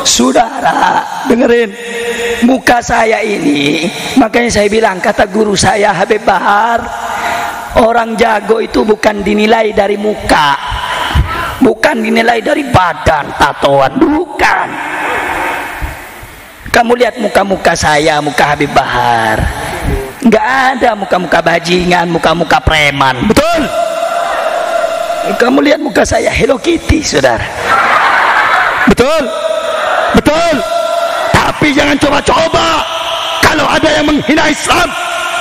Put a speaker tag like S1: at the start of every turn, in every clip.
S1: Saudara, dengerin, muka saya ini, makanya saya bilang, kata guru saya Habib Bahar, orang jago itu bukan dinilai dari muka, bukan dinilai dari badan, tatoan, bukan. Kamu lihat muka-muka saya, muka Habib Bahar, nggak ada muka-muka bajingan, muka-muka preman, betul? Kamu lihat muka saya Hello Kitty, saudara, betul? Betul. Tapi jangan coba-coba. Kalau ada yang menghina Islam,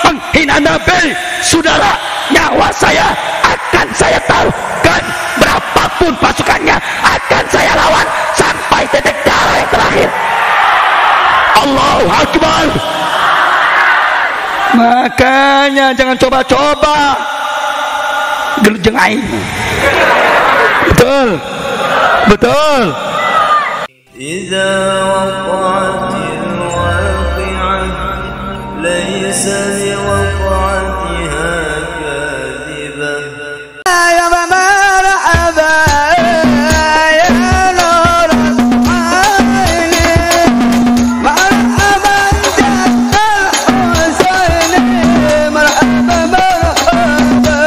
S1: menghina Nabi, saudara, nyawa saya akan saya taruhkan, berapapun pasukannya akan saya lawan sampai titik darah yang terakhir. Allahu Akbar. Makanya jangan coba-coba gelujeng aing. Betul. Betul.
S2: إذا وقعت الواقعة ليس لوقعتها كاذبة. يا مرحبا يا نور العين، مرحبا جد الحسين، مرحبا مرحبا.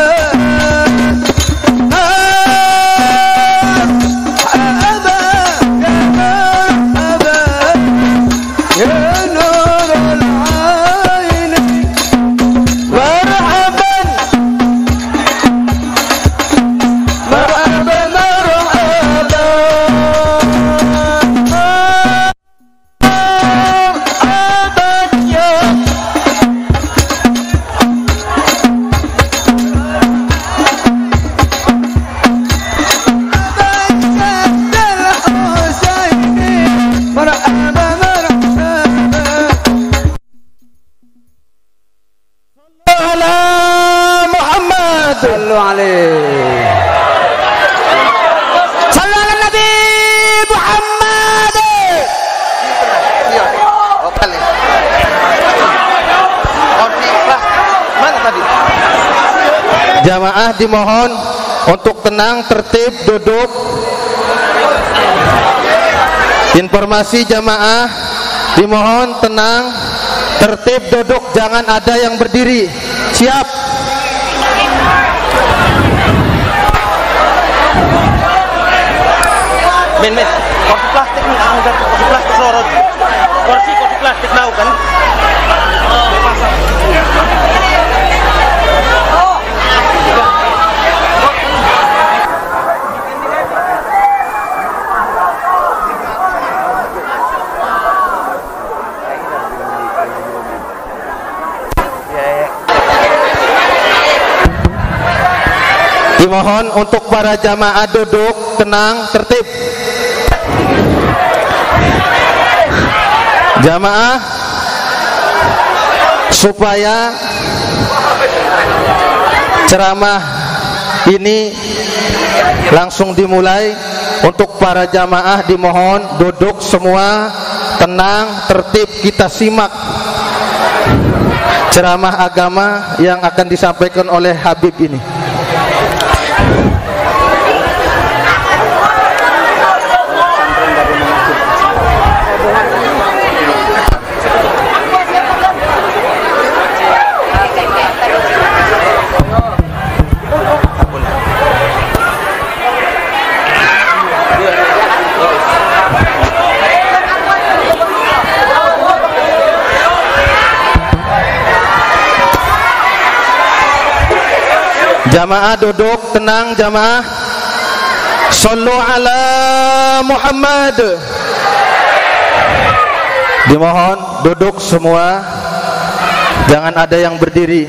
S3: Jamaah dimohon untuk tenang, tertib, duduk. Informasi jamaah dimohon tenang, tertib, duduk, jangan ada yang berdiri. Siap.
S4: Men, kursi plastik nih, kursi plastik lorot. Kursi plastik mau kan?
S3: Dimohon untuk para jamaah duduk, tenang, tertib. Jamaah supaya ceramah ini langsung dimulai. Untuk para jamaah dimohon duduk semua, tenang, tertib. Kita simak ceramah agama yang akan disampaikan oleh Habib ini. Jamaah duduk, tenang jamaah. Sallu ala Muhammad. Dimohon duduk semua, jangan ada yang berdiri.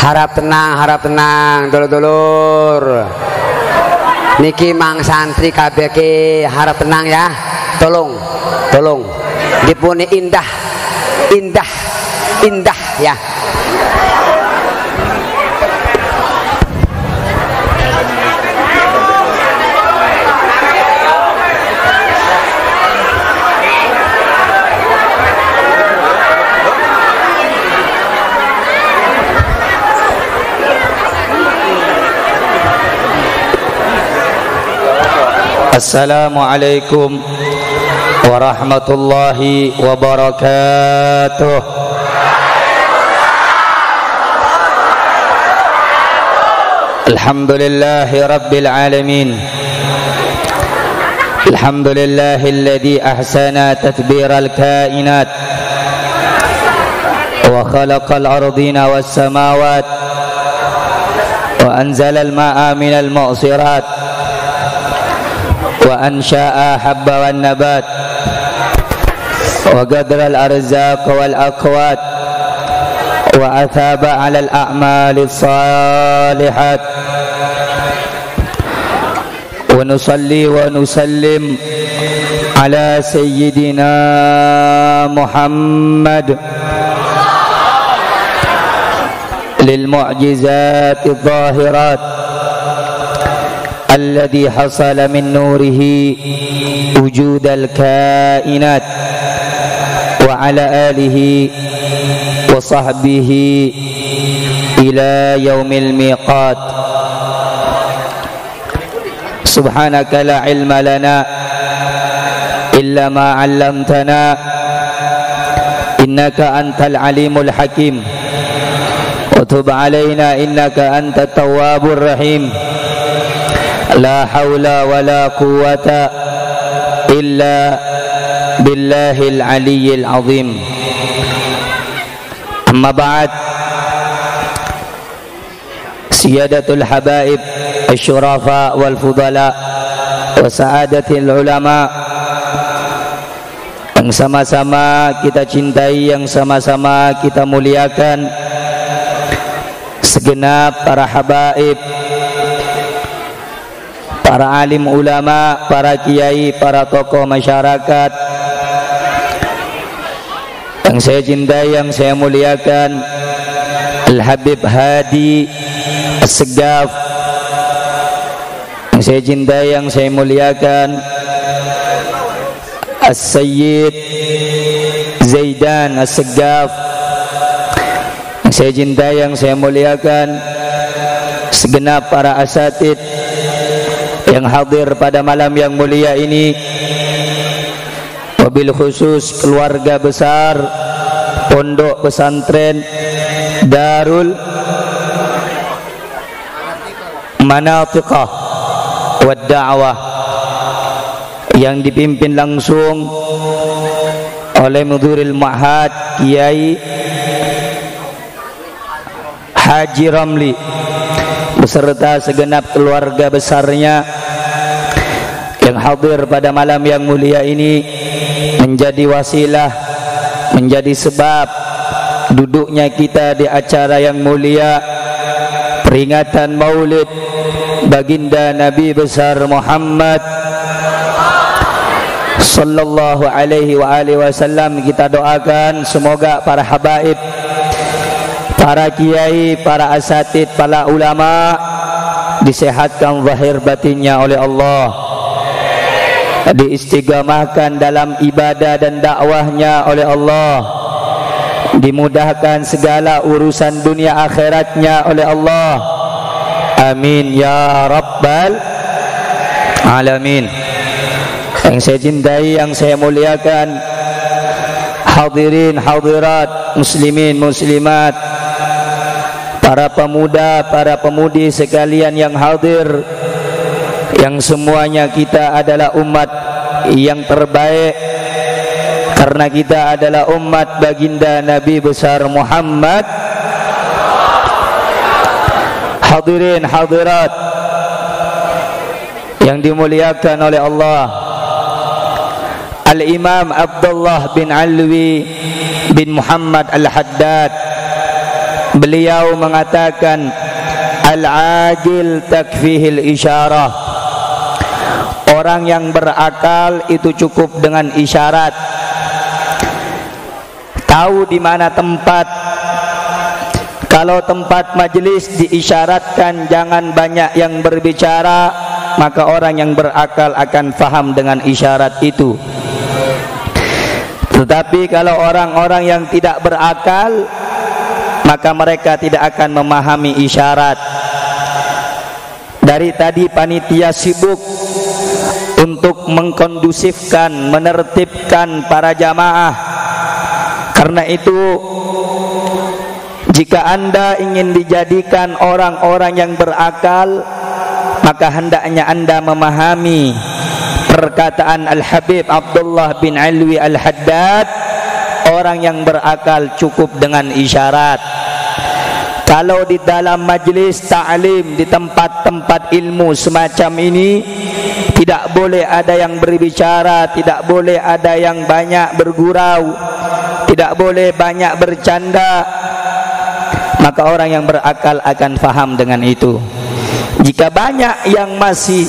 S5: Harap tenang dulur-dulur. Niki mang santri KBK harap tenang ya. Tolong dipuni indah ya.
S1: Assalamualaikum warahmatullahi wabarakatuh. Alhamdulillahi rabbil alamin. Alhamdulillahilladzi ahsana tadbiral kainat wa khalaqal ardina was samawat wa anzalal ma'a minal mu'sirat wa ansha'a habba wan nabat wa qadral arzaq wal aqwat wa athaba 'alal a'malis salihat wa nusalli wa nusallim ala sayyidina Muhammad lil mu'jizati adh-dhahirat alladhi hasala min nurihi wujudal kainat wa ala alihi wa sahbihi ila yaumil miqat. Subhanaka la ilma lana illa ma 'allamtana innaka antal alimul hakim wa tub alaina innaka antat tawwabur rahim. La haula wa la quwwata illa billahil aliyyil azim. Amma ba'd. Siyadatul habaib asyurafa wal fudala wa sa'adatil ulama yang sama-sama kita cintai, yang sama-sama kita muliakan, segenap para habaib, para alim ulama, para kiai, para tokoh masyarakat yang saya cintai, yang saya muliakan, Al-Habib Hadi As-Segaf yang saya cintai, yang saya muliakan, As-Sayyid Zaidan As-Segaf yang saya cintai, yang saya muliakan, segenap para asatid yang hadir pada malam yang mulia ini, wabil khusus keluarga besar Pondok Pesantren Darul Manatiqah wad Da'wah yang dipimpin langsung oleh Mudhiril Ma'had Kiai Haji Ramli beserta segenap keluarga besarnya yang hadir pada malam yang mulia ini, menjadi wasilah, menjadi sebab duduknya kita di acara yang mulia peringatan Maulid baginda Nabi besar Muhammad sallallahu alaihi wa alihi wasallam. Kita doakan semoga para habaib, para kiai, para asatid, para ulama disehatkan zahir batinnya oleh Allah, diistiqamahkan dalam ibadah dan dakwahnya oleh Allah, dimudahkan segala urusan dunia akhiratnya oleh Allah. Amin ya rabbal alamin. Yang saya cintai, yang saya muliakan, hadirin hadirat, muslimin muslimat, para pemuda, para pemudi sekalian yang hadir, yang semuanya kita adalah umat yang terbaik karena kita adalah umat baginda Nabi besar Muhammad. Hadirin hadirat yang dimuliakan oleh Allah, Al-Imam Abdullah bin Alwi bin Muhammad Al-Haddad, beliau mengatakan al-aqil takfihil isyarah. Orang yang berakal itu cukup dengan isyarat. Tahu di mana tempat. Kalau tempat majelis diisyaratkan jangan banyak yang berbicara, maka orang yang berakal akan faham dengan isyarat itu. Tetapi kalau orang-orang yang tidak berakal, maka mereka tidak akan memahami isyarat. Dari tadi panitia sibuk untuk mengkondusifkan, menertibkan para jamaah. Karena itu, jika Anda ingin dijadikan orang-orang yang berakal, maka hendaknya Anda memahami perkataan Al-Habib Abdullah bin Alwi Al-Haddad, orang yang berakal cukup dengan isyarat. Kalau di dalam majlis ta'lim, di tempat-tempat ilmu semacam ini, tidak boleh ada yang berbicara, tidak boleh ada yang banyak bergurau, tidak boleh banyak bercanda. Maka orang yang berakal akan faham dengan itu. Jika banyak yang masih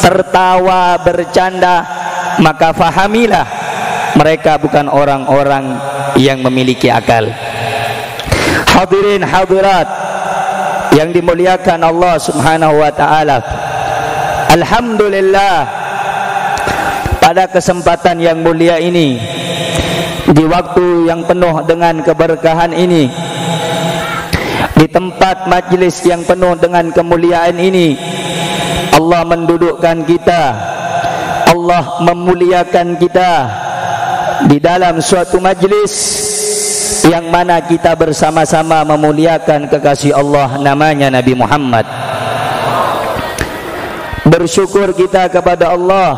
S1: tertawa, bercanda, maka fahamilah mereka bukan orang-orang yang memiliki akal. Hadirin hadirat yang dimuliakan Allah Subhanahu wa taala. Alhamdulillah, pada kesempatan yang mulia ini, di waktu yang penuh dengan keberkahan ini, di tempat majlis yang penuh dengan kemuliaan ini, Allah mendudukkan kita, Allah memuliakan kita di dalam suatu majlis yang mana kita bersama-sama memuliakan kekasih Allah, namanya Nabi Muhammad. Bersyukur kita kepada Allah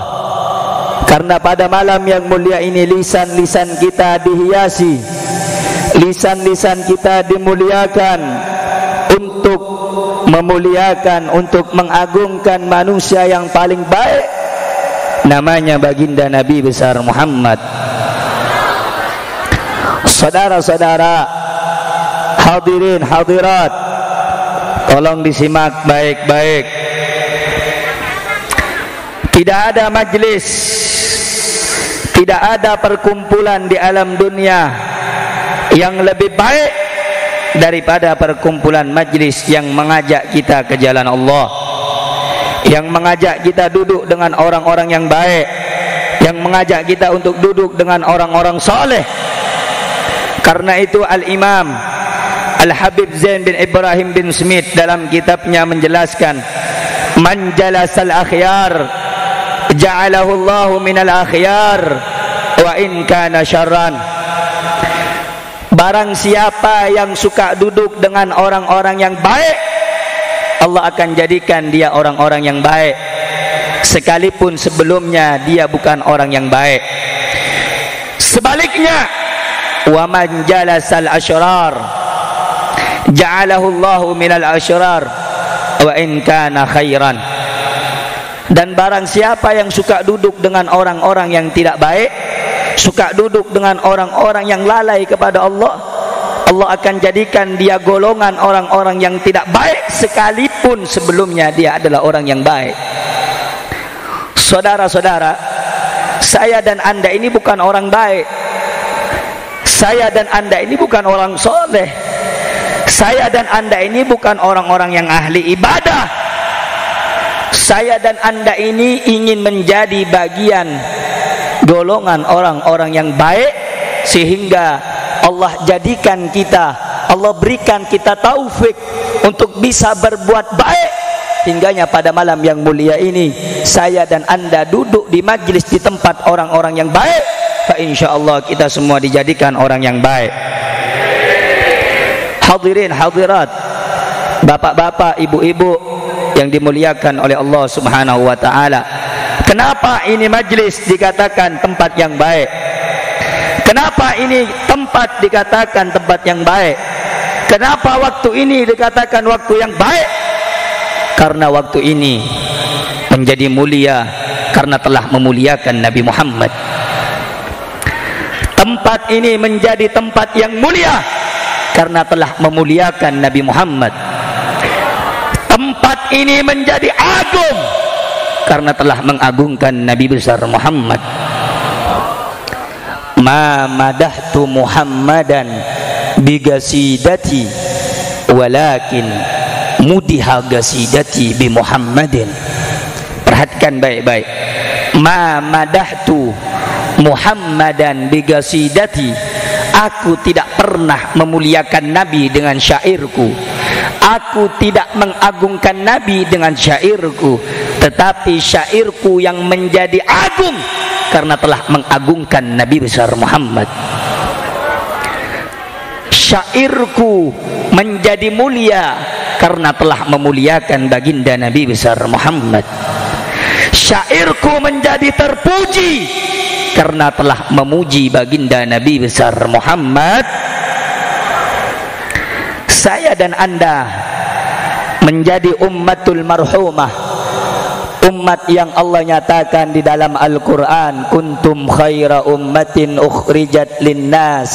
S1: karena pada malam yang mulia ini lisan-lisan kita dihiasi, lisan-lisan kita dimuliakan untuk memuliakan, untuk mengagungkan manusia yang paling baik, namanya baginda Nabi besar Muhammad. Saudara-saudara, hadirin hadirat, tolong disimak baik-baik. Tidak ada majlis, tidak ada perkumpulan di alam dunia yang lebih baik daripada perkumpulan majlis yang mengajak kita ke jalan Allah, yang mengajak kita duduk dengan orang-orang yang baik, yang mengajak kita untuk duduk dengan orang-orang soleh. Karena itu Al-Imam Al-Habib Zain bin Ibrahim bin Smith dalam kitabnya menjelaskan, man jalasal akhyar ja'alahu Allahu minal akhyar wa in kana syarran. Barang siapa yang suka duduk dengan orang-orang yang baik, Allah akan jadikan dia orang-orang yang baik, sekalipun sebelumnya dia bukan orang yang baik. Sebaliknya, wa man jalasal asyrar ja'alahu Allahu minal asyrar wa in kana khairan. Dan barang siapa yang suka duduk dengan orang-orang yang tidak baik, suka duduk dengan orang-orang yang lalai kepada Allah, Allah akan jadikan dia golongan orang-orang yang tidak baik, sekalipun sebelumnya dia adalah orang yang baik. Saudara-saudara, saya dan Anda ini bukan orang baik. Saya dan Anda ini bukan orang soleh. Saya dan Anda ini bukan orang-orang yang ahli ibadah. Saya dan Anda ini ingin menjadi bagian golongan orang-orang yang baik, sehingga Allah jadikan kita, Allah berikan kita taufik untuk bisa berbuat baik. Hingganya pada malam yang mulia ini, saya dan Anda duduk di majlis di tempat orang-orang yang baik, insyaallah kita semua dijadikan orang yang baik. Hadirin hadirat, bapak-bapak, ibu-ibu yang dimuliakan oleh Allah Subhanahu wa taala. Kenapa ini majlis dikatakan tempat yang baik? Kenapa ini tempat dikatakan tempat yang baik? Kenapa waktu ini dikatakan waktu yang baik? Karena waktu ini menjadi mulia karena telah memuliakan Nabi Muhammad. Tempat ini menjadi tempat yang mulia karena telah memuliakan Nabi Muhammad. Tempat ini menjadi agung karena telah mengagungkan Nabi besar Muhammad. Ma madahtu Muhammadan bigasidati walakin mudiha gasidati bi Muhammadin. Perhatikan baik-baik. Ma madahtu Muhammadan bigasidati, aku tidak pernah memuliakan Nabi dengan syairku, aku tidak mengagungkan Nabi dengan syairku, tetapi syairku yang menjadi agung karena telah mengagungkan Nabi besar Muhammad. Syairku menjadi mulia karena telah memuliakan baginda Nabi besar Muhammad. Syairku menjadi terpuji karena telah memuji baginda Nabi besar Muhammad. Saya dan Anda menjadi ummatul marhumah, umat yang Allah nyatakan di dalam Al-Quran, kuntum khaira ummatin ukhrijat linnas,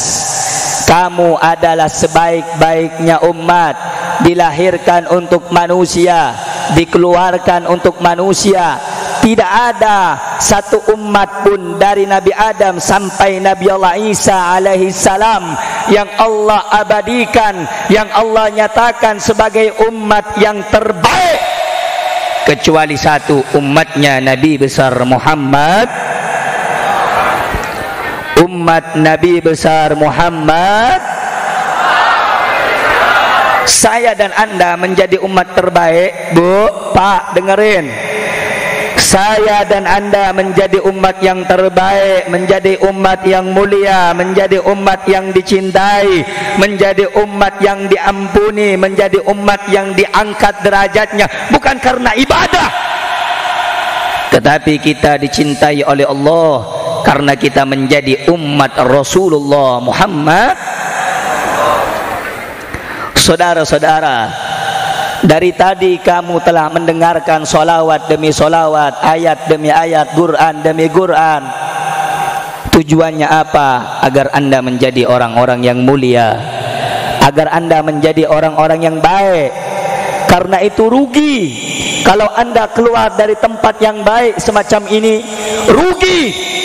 S1: kamu adalah sebaik-baiknya umat, dilahirkan untuk manusia, dikeluarkan untuk manusia. Tidak ada satu umat pun dari Nabi Adam sampai Nabi Allah Isa alaihi salam yang Allah abadikan, yang Allah nyatakan sebagai umat yang terbaik, kecuali satu, umatnya Nabi besar Muhammad. Umat Nabi besar Muhammad. Saya dan Anda menjadi umat terbaik. Bu, Pak, dengerin. Saya dan Anda menjadi umat yang terbaik, menjadi umat yang mulia, menjadi umat yang dicintai, menjadi umat yang diampuni, menjadi umat yang diangkat derajatnya, bukan karena ibadah, tetapi kita dicintai oleh Allah karena kita menjadi umat Rasulullah Muhammad. Saudara-saudara, dari tadi kamu telah mendengarkan solawat demi solawat, ayat demi ayat, Quran demi Quran. Tujuannya apa? Agar Anda menjadi orang-orang yang mulia, agar Anda menjadi orang-orang yang baik. Karena itu rugi kalau Anda keluar dari tempat yang baik semacam ini. Rugi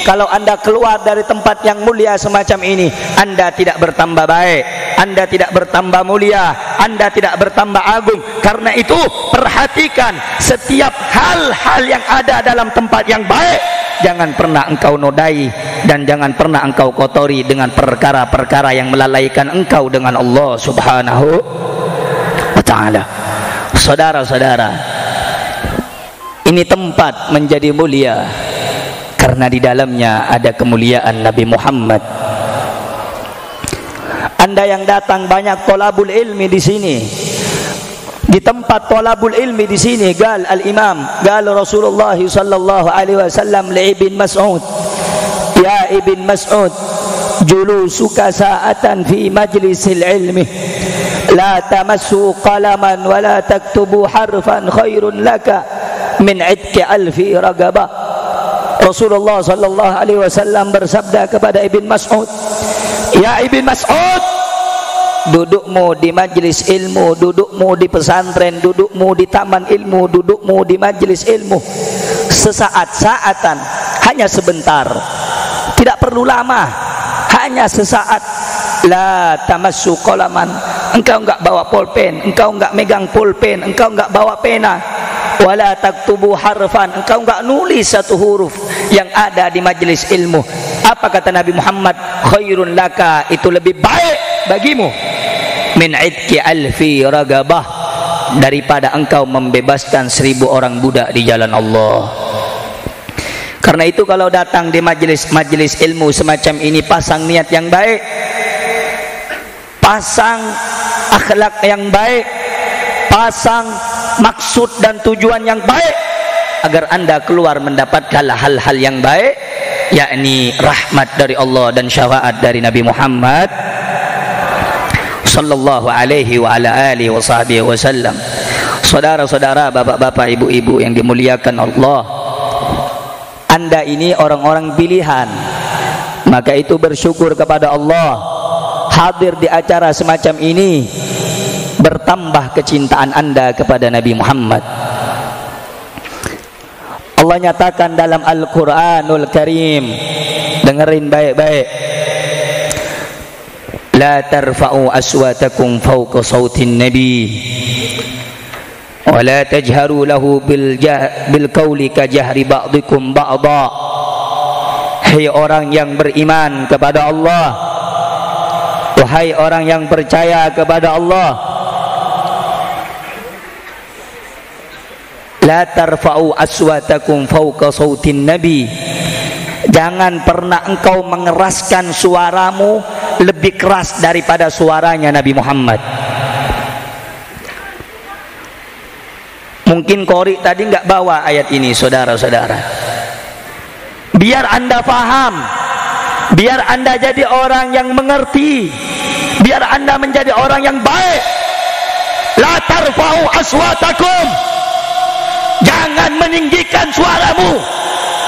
S1: kalau Anda keluar dari tempat yang mulia semacam ini. Anda tidak bertambah baik, Anda tidak bertambah mulia, Anda tidak bertambah agung. Karena itu perhatikan setiap hal-hal yang ada dalam tempat yang baik, jangan pernah engkau nodai dan jangan pernah engkau kotori dengan perkara-perkara yang melalaikan engkau dengan Allah Subhanahu wa ta'ala. Saudara-saudara, ini tempat menjadi mulia karena di dalamnya ada kemuliaan Nabi Muhammad. Anda yang datang banyak tolabul ilmi di sini, di tempat tolabul ilmi di sini, gal al-imam, gal Rasulullah sallallahu alaihi wasallam li Ibn Mas'ud, ya Ibn Mas'ud, julusuka sa'atan fi majlisil ilmi la tamassu qalaman wa la taktubu harfan khairun laka min idki alfi ragabah. Rasulullah sallallahu alaihi wasallam bersabda kepada Ibn Mas'ud, ya Ibn Mas'ud, dudukmu di majlis ilmu, dudukmu di pesantren, dudukmu di taman ilmu, dudukmu di majlis ilmu sesaat-saatan, hanya sebentar, tidak perlu lama, hanya sesaat. La tamassu qalaman, engkau enggak bawa pulpen, engkau enggak megang pulpen, engkau enggak bawa pena. Wala taktubu harfan, engkau enggak nulis satu huruf yang ada di majlis ilmu. Apa kata Nabi Muhammad? Khairun laka, itu lebih baik bagimu, min idki alfi ragabah, daripada engkau membebaskan 1000 orang budak di jalan Allah. Karena itu kalau datang di majlis ilmu semacam ini, pasang niat yang baik, pasang akhlak yang baik, pasang maksud dan tujuan yang baik, agar Anda keluar mendapatkan hal-hal yang baik, yakni rahmat dari Allah dan syafaat dari Nabi Muhammad sallallahu alaihi wa ala alihi wa sahbihi wasallam. Saudara-saudara, bapak-bapak, ibu-ibu yang dimuliakan Allah, Anda ini orang-orang pilihan, maka itu bersyukur kepada Allah hadir di acara semacam ini, bertambah kecintaan Anda kepada Nabi Muhammad. Allah nyatakan dalam Al-Quranul Karim, dengerin baik-baik, la tarfa'u aswatakum fawqa sautin nabi wa la tajharu lahu bil qawli ka jahri ba'dikum ba'da. Hai orang yang beriman kepada Allah, wahai orang yang percaya kepada Allah, La tarfa'u aswatakum fawqa sautin nabi. Jangan pernah engkau mengeraskan suaramu lebih keras daripada suaranya Nabi Muhammad. Mungkin Qori tadi nggak bawa ayat ini, saudara-saudara. Biar Anda paham, biar Anda jadi orang yang mengerti, biar Anda menjadi orang yang baik. La tarfa'u aswatakum. Jangan meninggikan suaramu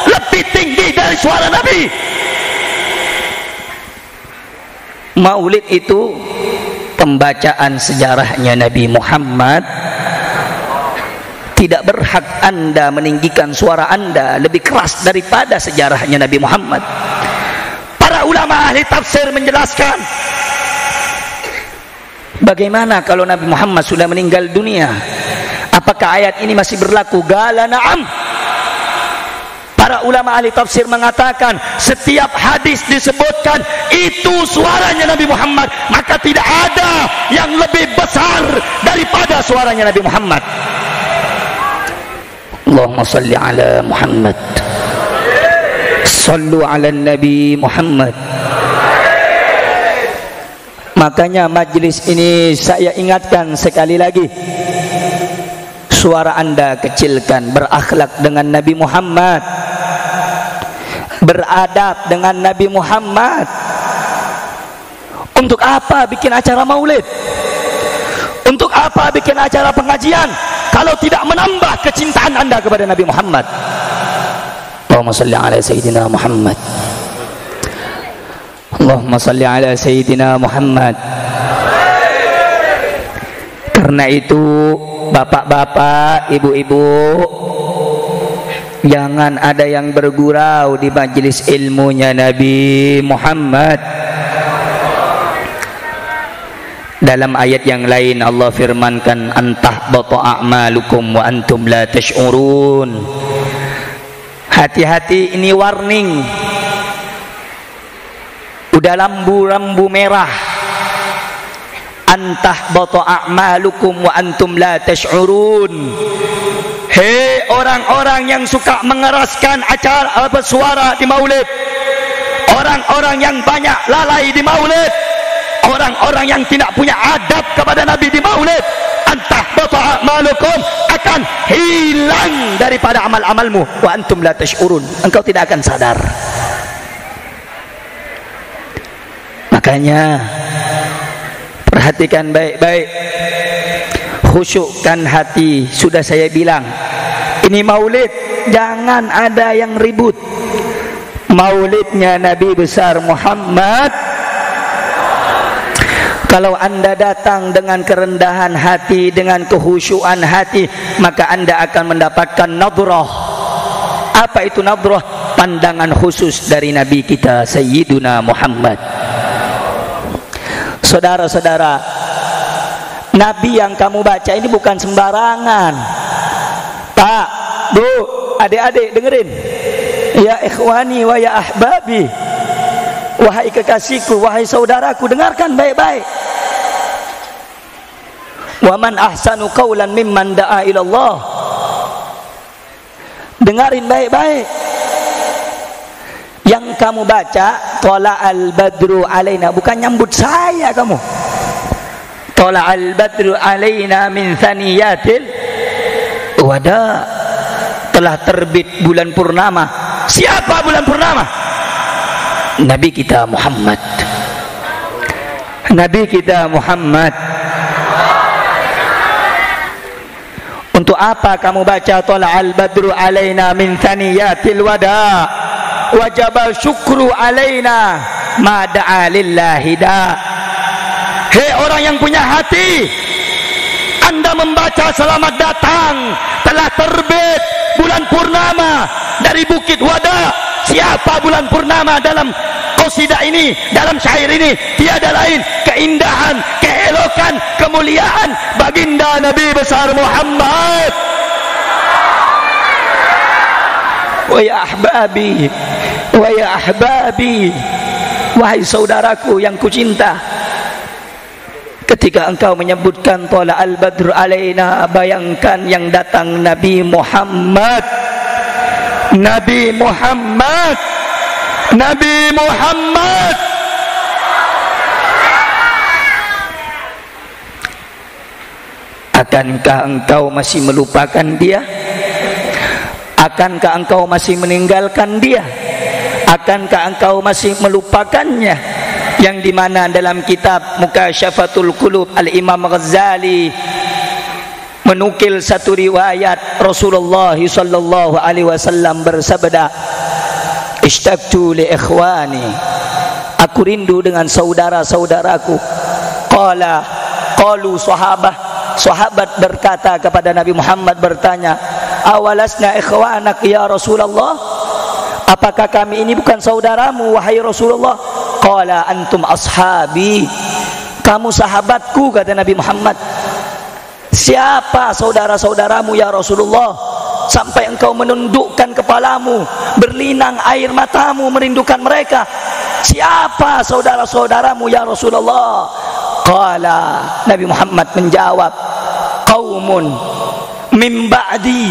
S1: lebih tinggi dari suara Nabi. Maulid itu pembacaan sejarahnya Nabi Muhammad. Tidak berhak Anda meninggikan suara Anda lebih keras daripada sejarahnya Nabi Muhammad. Para ulama ahli tafsir menjelaskan, bagaimana kalau Nabi Muhammad sudah meninggal dunia? Apakah ayat ini masih berlaku? Qala na'am. Para ulama ahli tafsir mengatakan, setiap hadis disebutkan itu suaranya Nabi Muhammad, maka tidak ada yang lebih besar daripada suaranya Nabi Muhammad. Allahumma salli ala Muhammad. Sallu ala Nabi Muhammad. Makanya majlis ini saya ingatkan sekali lagi, suara Anda kecilkan, berakhlak dengan Nabi Muhammad, beradab dengan Nabi Muhammad. Untuk apa bikin acara maulid? Untuk apa bikin acara pengajian kalau tidak menambah kecintaan Anda kepada Nabi Muhammad? Allahumma salli ala Sayyidina Muhammad. Allahumma salli ala Sayyidina Muhammad. Karena itu, bapak-bapak, ibu-ibu, jangan ada yang bergurau di majelis ilmunya Nabi Muhammad. Dalam ayat yang lain Allah firmankan, antahbata a'malukum wa antum la tash'urun. Hati-hati, ini warning. Udah lambu-lambu merah. Antahbata a'malukum wa antum la tash'urun. Hei orang-orang yang suka mengeraskan acara suara di maulid, orang-orang yang banyak lalai di maulid, orang-orang yang tidak punya adab kepada Nabi di maulid, antahbata a'malukum, akan hilang daripada amal-amalmu, wa antum la tash'urun, engkau tidak akan sadar. Makanya perhatikan baik-baik, khusyukkan hati. Sudah saya bilang, ini maulid jangan ada yang ribut. Maulidnya Nabi besar Muhammad. Kalau Anda datang dengan kerendahan hati, dengan kehusyuan hati, maka Anda akan mendapatkan nadrah. Apa itu nadrah? Pandangan khusus dari Nabi kita Sayyiduna Muhammad. Saudara-saudara, Nabi yang kamu baca ini bukan sembarangan. Pak, Bu, adik-adik dengerin. Ya ikhwani wa ya ahbabi, wahai kekasihku, wahai saudaraku, dengarkan baik-baik. Wa man ahsanu qawlan mimman da'a ila Allah. Dengarin baik-baik. Yang kamu baca, Tola'al badru alaina, bukan nyambut saya kamu. Tola'al badru alaina min thaniyatil wada. Telah terbit bulan purnama. Siapa bulan purnama? Nabi kita Muhammad. Nabi kita Muhammad. Untuk apa kamu baca Tola'al badru alaina min thaniyatil wada, wajaba syukru alaina ma da'a lillahi da. Hei orang yang punya hati, Anda membaca selamat datang, telah terbit bulan purnama dari Bukit Wada. Siapa bulan purnama dalam qasidah ini, dalam syair ini? Tiada lain, keindahan, keelokan, kemuliaan baginda Nabi besar Muhammad. Wa ya ahbabi, wa ya ahbabi, wahai saudaraku yang kucinta, Ketika engkau menyebutkan tala al-badr alaina, bayangkan yang datang Nabi Muhammad. Nabi Muhammad. Nabi Muhammad. Akankah engkau masih melupakan dia? Akankah engkau masih meninggalkan dia? Akankah engkau masih melupakannya? Yang dimana dalam kitab Mukasyafatul Qulub Al-Imam Ghazali menukil satu riwayat Rasulullah sallallahu alaihi wasallam bersabda, "Ishtaqtu li ikhwani." Aku rindu dengan saudara-saudaraku. Qalu sahabat berkata kepada Nabi Muhammad, bertanya, "Awalasna ikhwanak ya Rasulullah?" Apakah kami ini bukan saudaramu wahai Rasulullah? Qala antum ashabi. Kamu sahabatku, kata Nabi Muhammad. Siapa saudara-saudaramu ya Rasulullah, sampai engkau menundukkan kepalamu, berlinang air matamu merindukan mereka? Siapa saudara-saudaramu ya Rasulullah? Qala, Nabi Muhammad menjawab, qaumun min ba'di,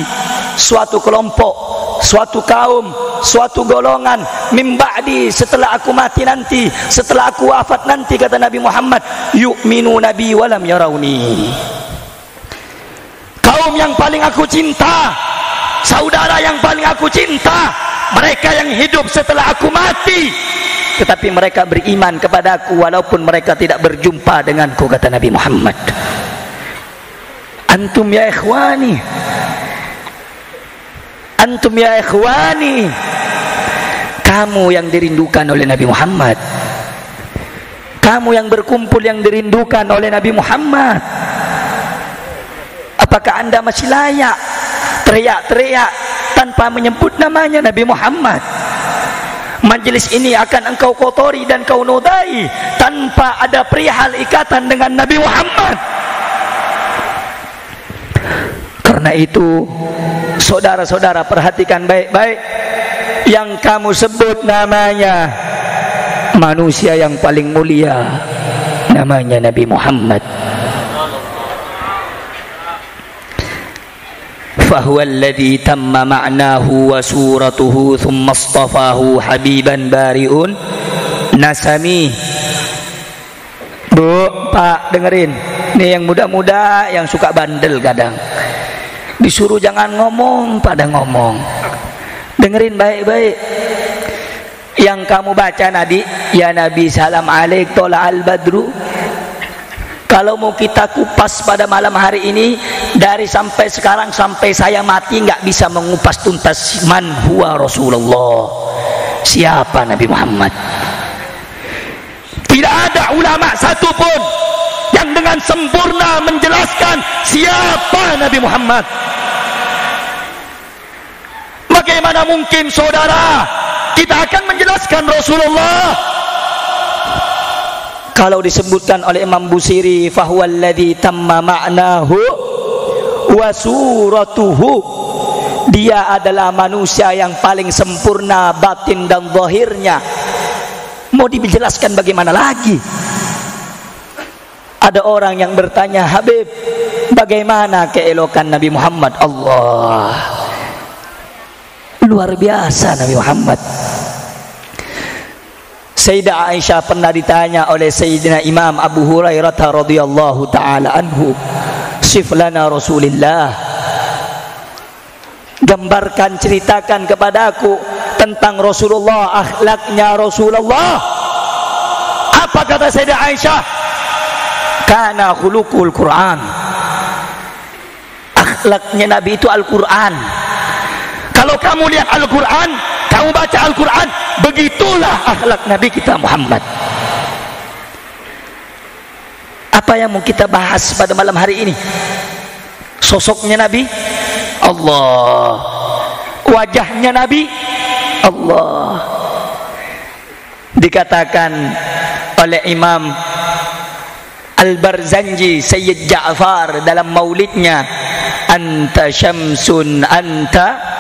S1: suatu kelompok, suatu kaum, suatu golongan, min ba'di, setelah aku mati nanti, setelah aku wafat nanti, kata Nabi Muhammad, yu'minu nabi walam yarawni. Kaum yang paling aku cinta, saudara yang paling aku cinta, mereka yang hidup setelah aku mati, tetapi mereka beriman kepadaku walaupun mereka tidak berjumpa denganku, kata Nabi Muhammad. Antum ya ikhwani, antum ya ikhwani, kamu yang dirindukan oleh Nabi Muhammad, kamu yang berkumpul yang dirindukan oleh Nabi Muhammad. Apakah anda masih layak teriak-teriak tanpa menyebut namanya Nabi Muhammad? Majelis ini akan engkau kotori dan kau nodai tanpa ada perihal ikatan dengan Nabi Muhammad. Karena itu, saudara-saudara, perhatikan baik-baik. Yang kamu sebut namanya manusia yang paling mulia, namanya Nabi Muhammad. فهو الذي تم معناه وسورته ثم اصطفاه حبيبا بارئ نسمي. Bu, Pak, dengerin. Nih yang muda-muda yang suka bandel kadang. Disuruh jangan ngomong, pada ngomong. Dengerin baik-baik. Yang kamu baca Nabi, ya Nabi salam alaik tola al-badru. Kalau mau kita kupas pada malam hari ini, dari sampai sekarang sampai saya mati nggak bisa mengupas tuntas man huwa Rasulullah, siapa Nabi Muhammad. Tidak ada ulama satupun yang dengan sempurna menjelaskan siapa Nabi Muhammad. Bagaimana mungkin saudara kita akan menjelaskan Rasulullah kalau disebutkan oleh Imam Busiri, fahuwallazi tamma ma'nahu wa suratuhu, dia adalah manusia yang paling sempurna batin dan zahirnya. Mau dijelaskan bagaimana lagi? Ada orang yang bertanya, Habib, bagaimana keelokan Nabi Muhammad? Allah, luar biasa Nabi Muhammad. Sayyidah Aisyah pernah ditanya oleh Sayyidina Imam Abu Hurairah radhiyallahu taala anhu, sif lana Rasulillah, gambarkan, ceritakan kepadaku tentang Rasulullah, akhlaknya Rasulullah. Apa kata Sayyidah Aisyah? Kana khuluqul Quran, akhlaknya Nabi itu Al-Quran. Kalau kamu lihat Al-Quran, kamu baca Al-Quran, begitulah akhlak Nabi kita Muhammad. Apa yang mau kita bahas pada malam hari ini? Sosoknya Nabi, Allah. Wajahnya Nabi, Allah. Dikatakan oleh Imam Al-Barzanji Sayyid Ja'far dalam maulidnya, anta syamsun anta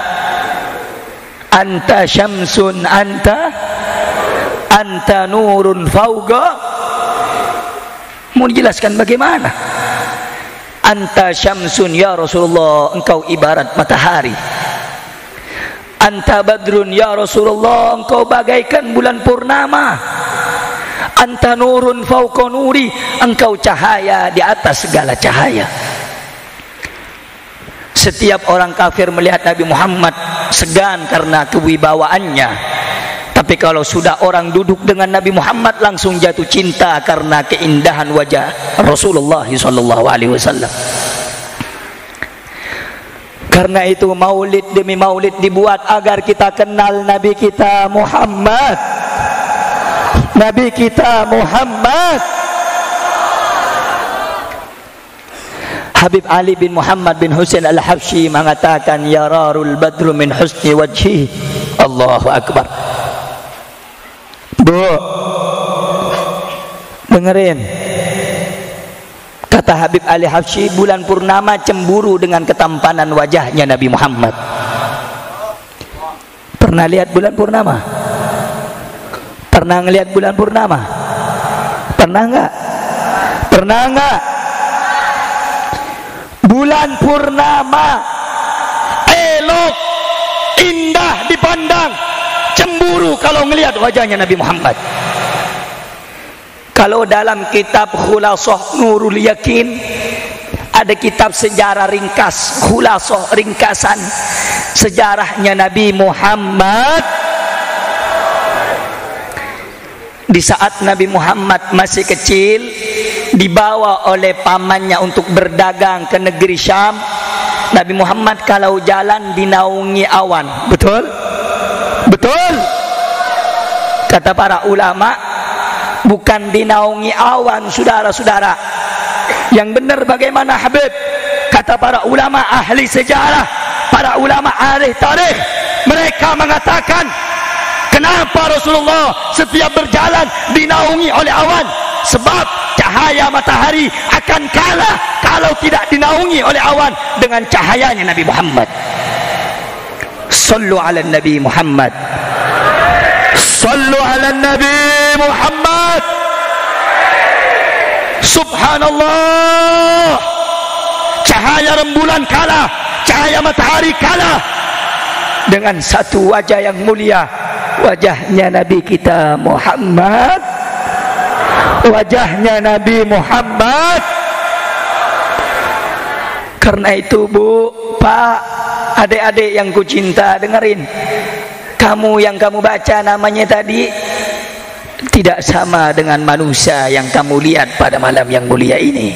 S1: syamsun anta nurun fauqa Mau dijelaskan bagaimana? Anta syamsun ya Rasulullah, engkau ibarat matahari. Anta badrun ya Rasulullah, engkau bagaikan bulan purnama. Anta nurun fauqa nuri, engkau cahaya di atas segala cahaya. Setiap orang kafir melihat Nabi Muhammad segan karena kewibawaannya. Tapi kalau sudah orang duduk dengan Nabi Muhammad langsung jatuh cinta karena keindahan wajah Rasulullah SAW. Karena itu maulid demi maulid dibuat agar kita kenal Nabi kita Muhammad. Nabi kita Muhammad. Habib Ali bin Muhammad bin Husain al-Habsyi mengatakan yararul badru min husni wajhi. Allahu Akbar. Bu, dengerin kata Habib Ali Habsyi, bulan purnama cemburu dengan ketampanan wajahnya Nabi Muhammad. Pernah lihat bulan purnama? Pernah ngelihat bulan purnama? Pernah enggak? Pernah enggak? Bulan purnama elok, indah dipandang, cemburu kalau ngelihat wajahnya Nabi Muhammad. Kalau dalam kitab Khulasah Nurul Yakin ada kitab sejarah ringkas, khulasah ringkasan sejarahnya Nabi Muhammad. Di saat Nabi Muhammad masih kecil, dibawa oleh pamannya untuk berdagang ke negeri Syam. Nabi Muhammad kalau jalan dinaungi awan. Betul? Betul? Kata para ulama, bukan dinaungi awan, saudara-saudara. Yang benar bagaimana Habib? Kata para ulama ahli sejarah, para ulama ahli tarikh, mereka mengatakan kenapa Rasulullah setiap berjalan dinaungi oleh awan? Sebab cahaya matahari akan kalah kalau tidak dinaungi oleh awan dengan cahayanya Nabi Muhammad. Sallu ala Nabi Muhammad. Sallu ala Nabi Muhammad. Subhanallah. Cahaya rembulan kalah, cahaya matahari kalah dengan satu wajah yang mulia, wajahnya Nabi kita Muhammad. Wajahnya Nabi Muhammad. Karena itu Bu, Pak, adik-adik yang kucinta, dengerin. Kamu yang kamu baca namanya tadi tidak sama dengan manusia yang kamu lihat pada malam yang mulia ini.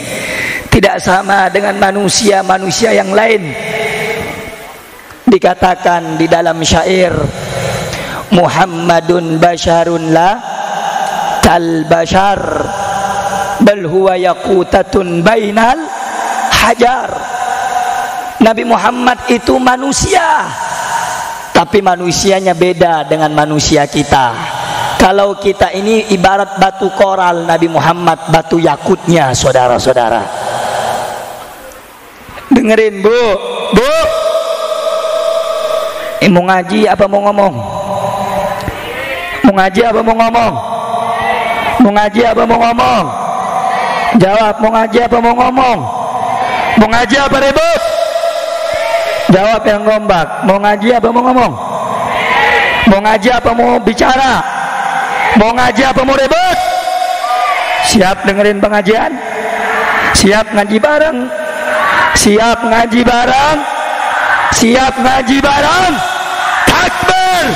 S1: Tidak sama dengan manusia-manusia yang lain. Dikatakan di dalam syair, Muhammadun basyarun la kal bashar bal huwa yaqutatun bainal hajar. Nabi Muhammad itu manusia, tapi manusianya beda dengan manusia kita. Kalau kita ini ibarat batu koral, Nabi Muhammad batu yakutnya, saudara-saudara. Dengerin Bu, Bu, mau ngaji apa mau ngomong? Mau ngaji apa mau ngomong? Mau ngaji apa mau ngomong? Jawab, mau ngaji apa mau ngomong? Mau ngaji apa ribut? Jawab yang gombak. Mau ngaji apa mau ngomong? Mau ngaji apa mau bicara? Mau ngaji apa mau ribut? Siap dengerin pengajian? Siap ngaji bareng? Siap ngaji bareng? Siap ngaji bareng? Takbir!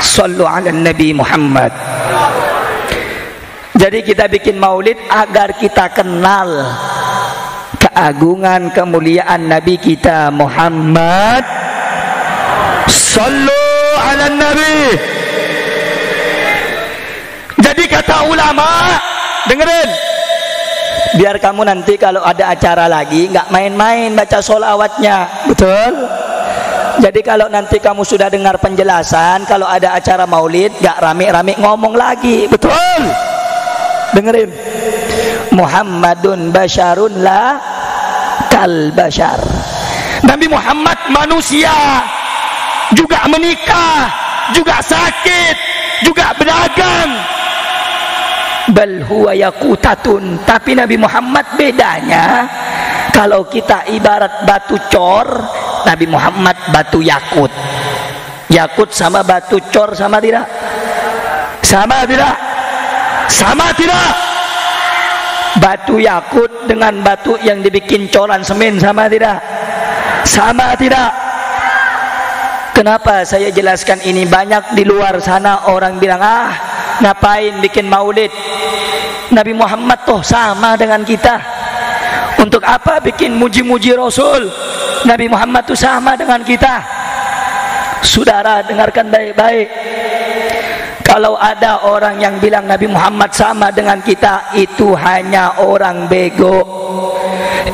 S1: Sallu ala Nabi Muhammad. Jadi kita bikin maulid agar kita kenal keagungan kemuliaan Nabi kita Muhammad. Sallu ala Nabi. Jadi kata ulama, dengerin, biar kamu nanti kalau ada acara lagi nggak main-main baca sholawatnya. Betul? Jadi kalau nanti kamu sudah dengar penjelasan, kalau ada acara maulid nggak rame-rame ngomong lagi. Betul? Dengerin, Muhammadun basyarun la kal basyar. Nabi Muhammad manusia, juga menikah, juga sakit, juga berdagang. bal huwa yaqutatun. Tapi Nabi Muhammad bedanya, kalau kita ibarat batu cor, Nabi Muhammad batu yakut. Yakut sama batu cor sama tidak? Sama tidak? Sama tidak? Batu yakut dengan batu yang dibikin coran semen sama tidak? Sama tidak? Kenapa saya jelaskan ini? Banyak di luar sana orang bilang, ngapain bikin maulid? Nabi Muhammad toh sama dengan kita. Untuk apa bikin muji-muji Rasul? Nabi Muhammad tuh sama dengan kita. Saudara dengarkan baik-baik. Kalau ada orang yang bilang Nabi Muhammad sama dengan kita, itu hanya orang bego.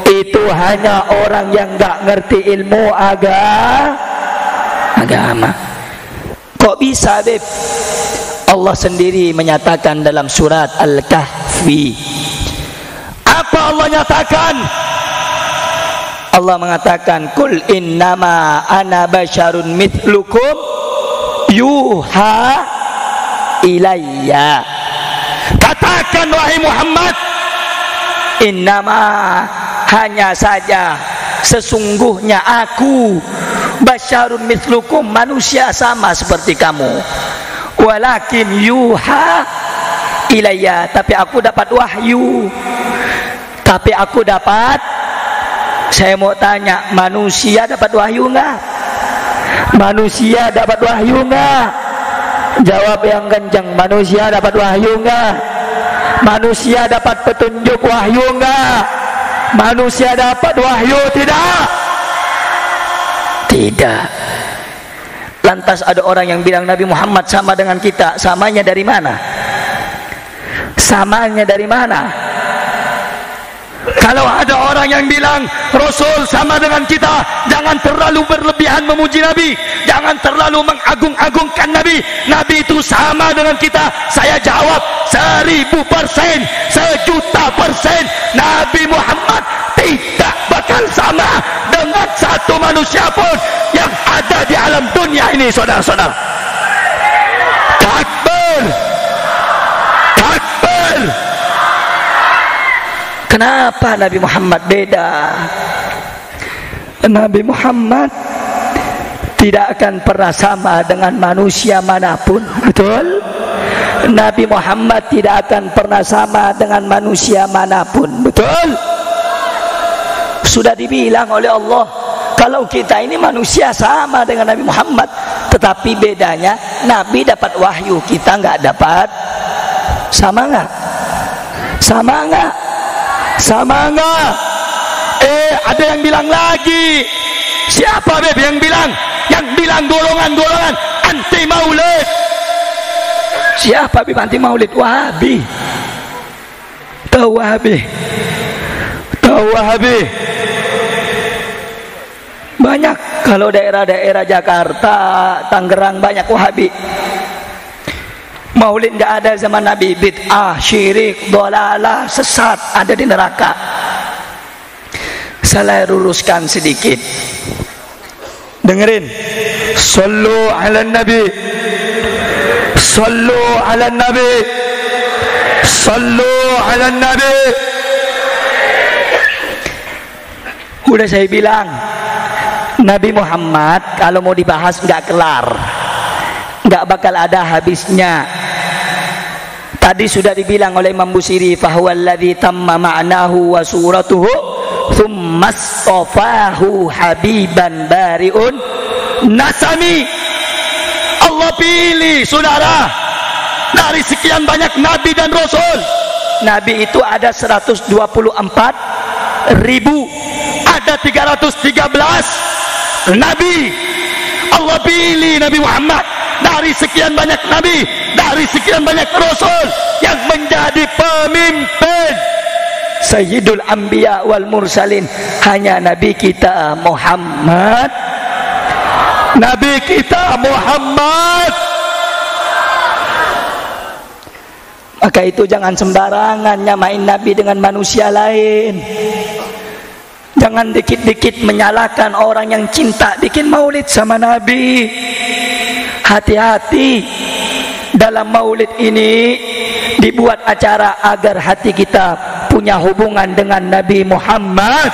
S1: Itu hanya orang yang gak ngerti ilmu agama. Kok bisa, Beb? Allah sendiri menyatakan dalam surat Al-Kahfi. Apa Allah nyatakan? Allah mengatakan, Kul innama ana basyarun mithlukum yuha ilayya. Katakan wahai Muhammad, innama, hanya saja, sesungguhnya aku basyarun mithlukum, manusia sama seperti kamu. Walakin yuha ilayya, tapi aku dapat wahyu. Tapi aku dapat. Saya mau tanya, manusia dapat wahyu enggak? Manusia dapat wahyu enggak? Jawab yang kencang. Manusia dapat wahyu enggak? Manusia dapat petunjuk wahyu enggak? Manusia dapat wahyu tidak? Tidak. Lantas ada orang yang bilang Nabi Muhammad sama dengan kita. Samanya dari mana? Samanya dari mana? Kalau ada orang yang bilang Rasul sama dengan kita, jangan terlalu berlebihan memuji Nabi, jangan terlalu mengagung-agungkan Nabi. Nabi itu sama dengan kita. Saya jawab 1000%, 1.000.000%, Nabi Muhammad tidak bakal sama dengan satu manusia pun yang ada di alam dunia ini, saudara-saudara. Takbir, takbir. Kenapa Nabi Muhammad beda? Nabi Muhammad tidak akan pernah sama dengan manusia manapun, betul? Nabi Muhammad tidak akan pernah sama dengan manusia manapun, betul? Sudah dibilang oleh Allah, kalau kita ini manusia sama dengan Nabi Muhammad, tetapi bedanya Nabi dapat wahyu, kita nggak dapat. Sama nggak? Sama nggak? Sama enggak? Ada yang bilang lagi. Siapa, Beb, yang bilang? Yang bilang golongan-golongan anti maulid. Siapa, Beb, anti maulid? Wahabi. Tahu Wahabi? Tahu Wahabi? Banyak. Kalau daerah-daerah Jakarta, Tangerang, banyak Wahabi. Maulid enggak ada zaman Nabi. Bid'ah, syirik, dhalalah, sesat, ada di neraka. Saya luruskan sedikit. Dengerin. Sallu ala Nabi. Sallu ala Nabi. Sallu ala Nabi. Udah saya bilang, Nabi Muhammad kalau mau dibahas enggak kelar, enggak bakal ada habisnya. Tadi sudah dibilang oleh Imam Busiri, fahuwallazi tamma ma'nahu wa suratuhu thumma astafahu habiban bariun nasami. Allah pilih, saudara, dari sekian banyak nabi dan rasul. Nabi itu ada 124.000, ada 313 nabi. Allah pilih Nabi Muhammad dari sekian banyak nabi, dari sekian banyak rasul, yang menjadi pemimpin. Sayyidul Anbiya wal Mursalin hanya Nabi kita Muhammad. Nabi kita Muhammad. Maka itu jangan sembarangan nyamain Nabi dengan manusia lain. Jangan dikit-dikit menyalahkan orang yang cinta bikin maulid sama Nabi. Hati-hati dalam maulid ini, dibuat acara agar hati kita punya hubungan dengan Nabi Muhammad.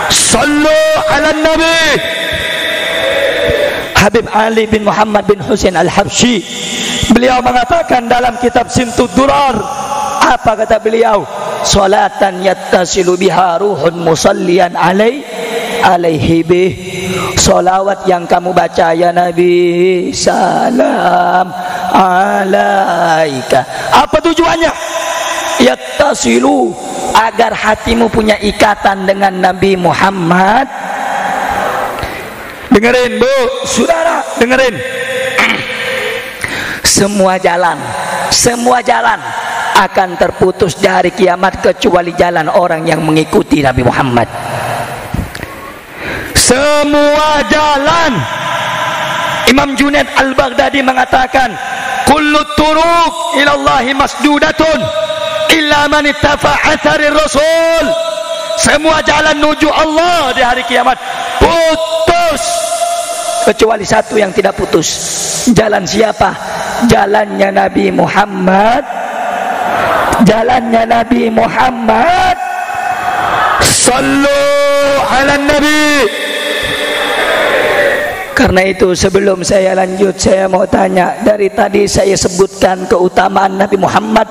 S1: Sallu ala Nabi. Habib Ali bin Muhammad bin Husain Al-Habsyi, beliau mengatakan dalam kitab Simtud Durar, apa kata beliau? Salatan yattasilu biha ruhun musallian alaihi bih. Salawat yang kamu baca ya Nabi, salam alaika. Apa tujuannya? Yattasilu, agar hatimu punya ikatan dengan Nabi Muhammad. Dengerin Bu, saudara, dengerin. Semua jalan akan terputus di hari kiamat kecuali jalan orang yang mengikuti Nabi Muhammad. Semua jalan. Imam Junaid Al-Baghdadi mengatakan, kullu turuq ilallahi masdudatun illa man ittafa atharir rasul. Semua jalan menuju Allah di hari kiamat putus kecuali satu yang tidak putus. Jalan siapa? Jalannya Nabi Muhammad. Jalannya Nabi Muhammad. Sallu ala Nabi. Karena itu sebelum saya lanjut, saya mau tanya. Dari tadi saya sebutkan keutamaan Nabi Muhammad.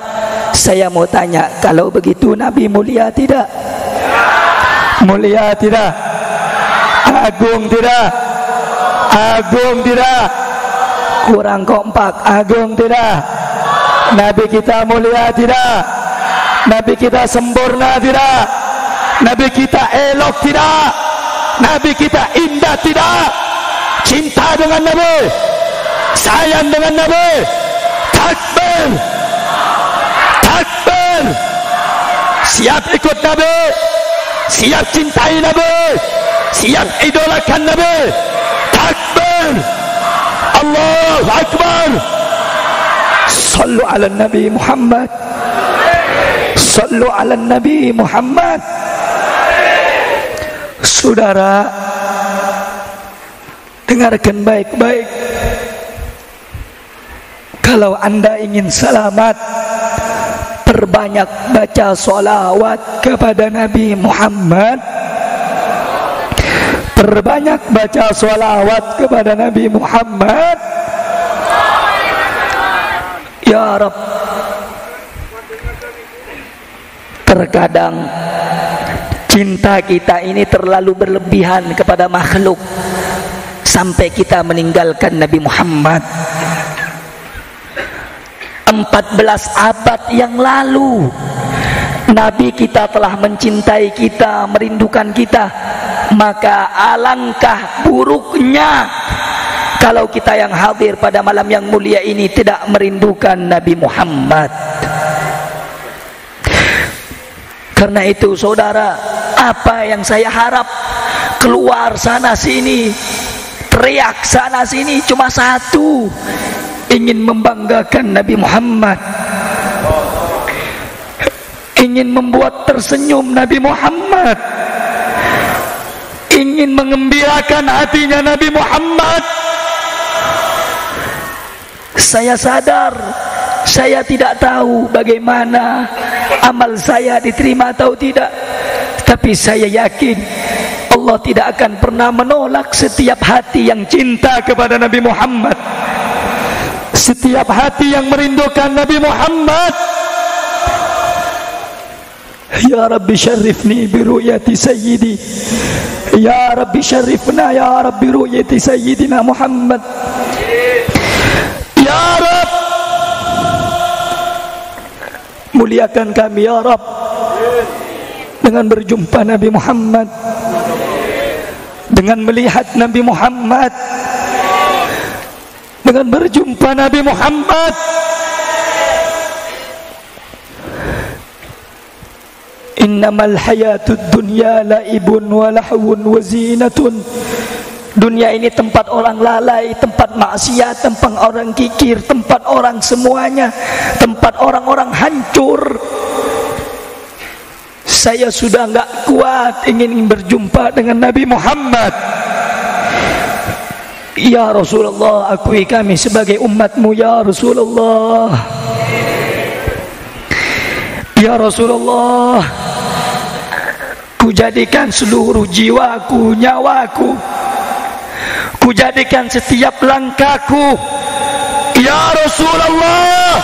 S1: Saya mau tanya, kalau begitu Nabi mulia tidak? Mulia tidak? Agung tidak? Agung tidak? Kurang kompak, agung tidak? Nabi kita mulia tidak? Nabi kita sempurna tidak? Nabi kita elok tidak? Nabi kita indah tidak? Cinta dengan Nabi, sayang dengan Nabi. Takbir, takbir. Siap ikut Nabi, siap cintai Nabi, siap idolakan Nabi. Takbir, Allahu Akbar. Sallu ala Nabi Muhammad. Sallu ala Nabi Muhammad. Saudara, dengarkan baik-baik. Kalau anda ingin selamat, perbanyak baca sholawat kepada Nabi Muhammad. Perbanyak baca sholawat kepada Nabi Muhammad. Ya Rabb, terkadang cinta kita ini terlalu berlebihan kepada makhluk sampai kita meninggalkan Nabi Muhammad. 14 abad yang lalu Nabi kita telah mencintai kita, merindukan kita. Maka alangkah buruknya kalau kita yang hadir pada malam yang mulia ini tidak merindukan Nabi Muhammad. Karena itu saudara, apa yang saya harap, keluar sana sini, teriak sana sini cuma satu, ingin membanggakan Nabi Muhammad, ingin membuat tersenyum Nabi Muhammad, ingin mengembirakan hatinya Nabi Muhammad. Saya sadar saya tidak tahu bagaimana amal saya diterima atau tidak, tapi saya yakin Allah tidak akan pernah menolak setiap hati yang cinta kepada Nabi Muhammad, setiap hati yang merindukan Nabi Muhammad. Ya Rabbi syarifni biruyati sayyidi, Ya Rabbi syarifna ya Rabbi biruyati sayyidina Muhammad. Ya Rabb, muliakan kami ya Rabb dengan berjumpa Nabi Muhammad, dengan melihat Nabi Muhammad, dengan berjumpa Nabi Muhammad. Innamal hayatud dunya laibun wa lahwun wa zinatun. Dunia ini tempat orang lalai, tempat maksiat, tempat orang kikir, tempat orang semuanya, tempat orang-orang hancur. Saya sudah enggak kuat ingin berjumpa dengan Nabi Muhammad. Ya Rasulullah, akui kami sebagai umatmu ya Rasulullah. Ya Rasulullah, kujadikan seluruh jiwaku, nyawaku, kujadikan setiap langkahku, ya Rasulullah,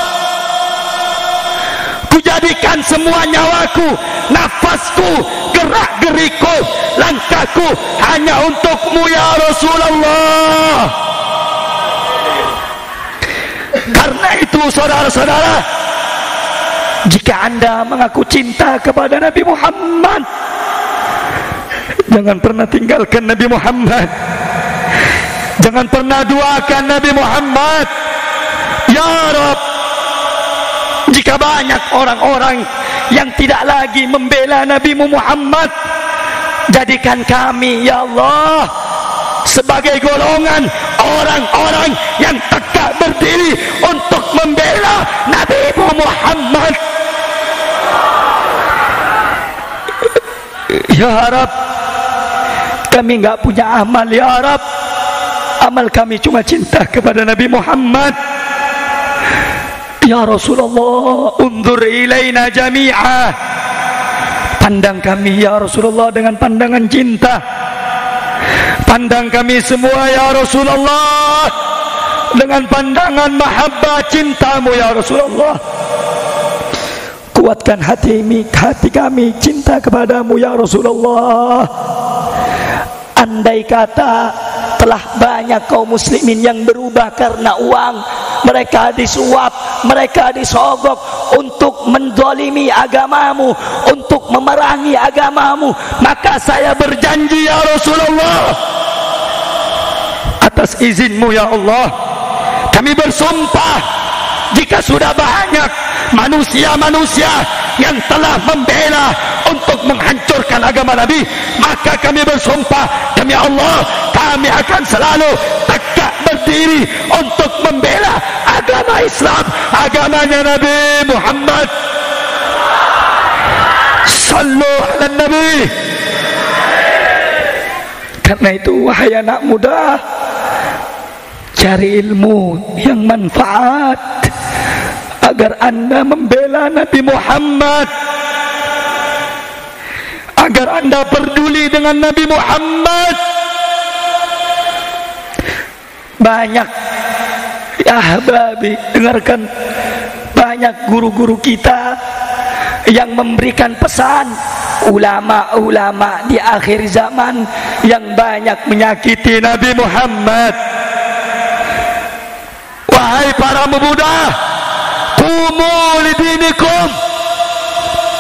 S1: kujadikan semua nyawaku, nafasku, gerak-geriku, langkahku hanya untukmu ya Rasulullah. Karena itu saudara-saudara, jika anda mengaku cinta kepada Nabi Muhammad, jangan pernah tinggalkan Nabi Muhammad. Jangan pernah duakan Nabi Muhammad. Ya Rabb, jika banyak orang-orang yang tidak lagi membela Nabi Muhammad, jadikan kami ya Allah sebagai golongan orang-orang yang tegak berdiri untuk membela Nabi Muhammad. Ya Rabb, kami enggak punya amal ya Rabb. Amal kami cuma cinta kepada Nabi Muhammad. Ya Rasulullah, undur ilaina jami'a. Pandang kami ya Rasulullah dengan pandangan cinta. Pandang kami semua ya Rasulullah dengan pandangan mahabbah cintamu ya Rasulullah. Kuatkan hati kami cinta kepadamu ya Rasulullah. Andai kata telah banyak kaum muslimin yang berubah karena uang, mereka disuap, mereka disogok untuk menzalimi agamamu, untuk memerangi agamamu, maka saya berjanji ya Rasulullah, atas izinmu ya Allah, kami bersumpah, jika sudah banyak manusia-manusia yang telah membela untuk menghancurkan agama Nabi, maka kami bersumpah demi Allah, kami akan selalu tegak berdiri untuk membela agama Islam, agamanya Nabi Muhammad. Sallu ala Nabi. Karena itu wahai anak muda, cari ilmu yang manfaat agar anda membela Nabi Muhammad, agar anda peduli dengan Nabi Muhammad. Banyak ya ahbabi, dengarkan, banyak guru-guru kita yang memberikan pesan, ulama-ulama di akhir zaman yang banyak menyakiti Nabi Muhammad. Wahai para pemuda, qumu lidinikum,